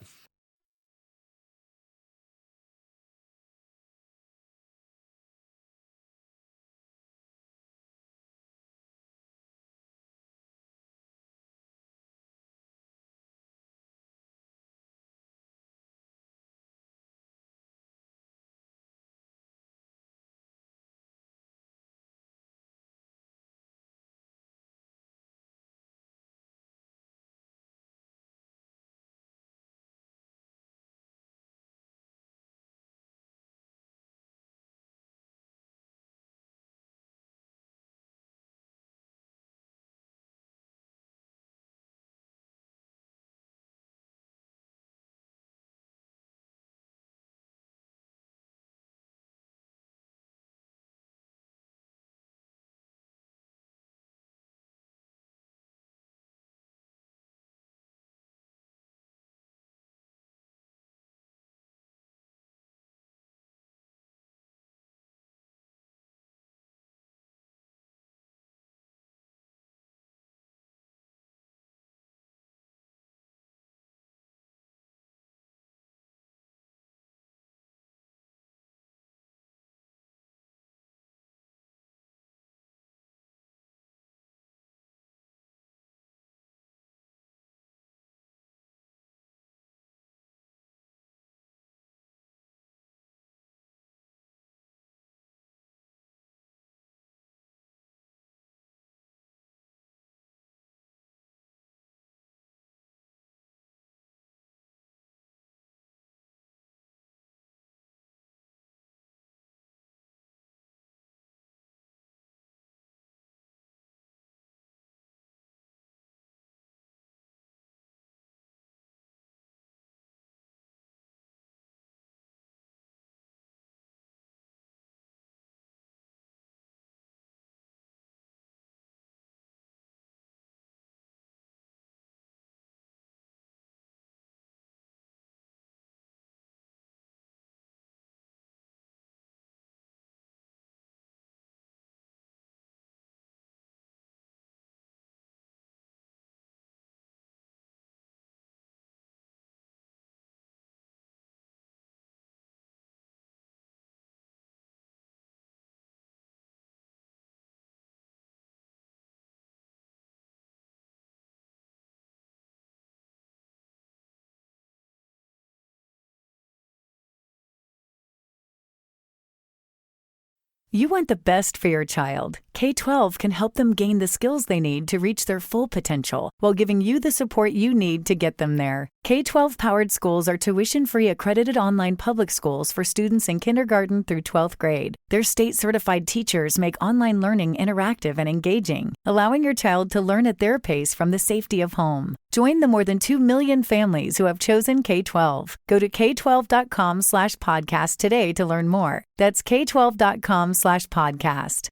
You want the best for your child, K-12 can help them gain the skills they need to reach their full potential while giving you the support you need to get them there. K-12 powered schools are tuition-free accredited online public schools for students in kindergarten through 12th grade. Their state-certified teachers make online learning interactive and engaging, allowing your child to learn at their pace from the safety of home. Join the more than 2 million families who have chosen K-12. Go to k12.com/podcast today to learn more. That's k12.com/podcast.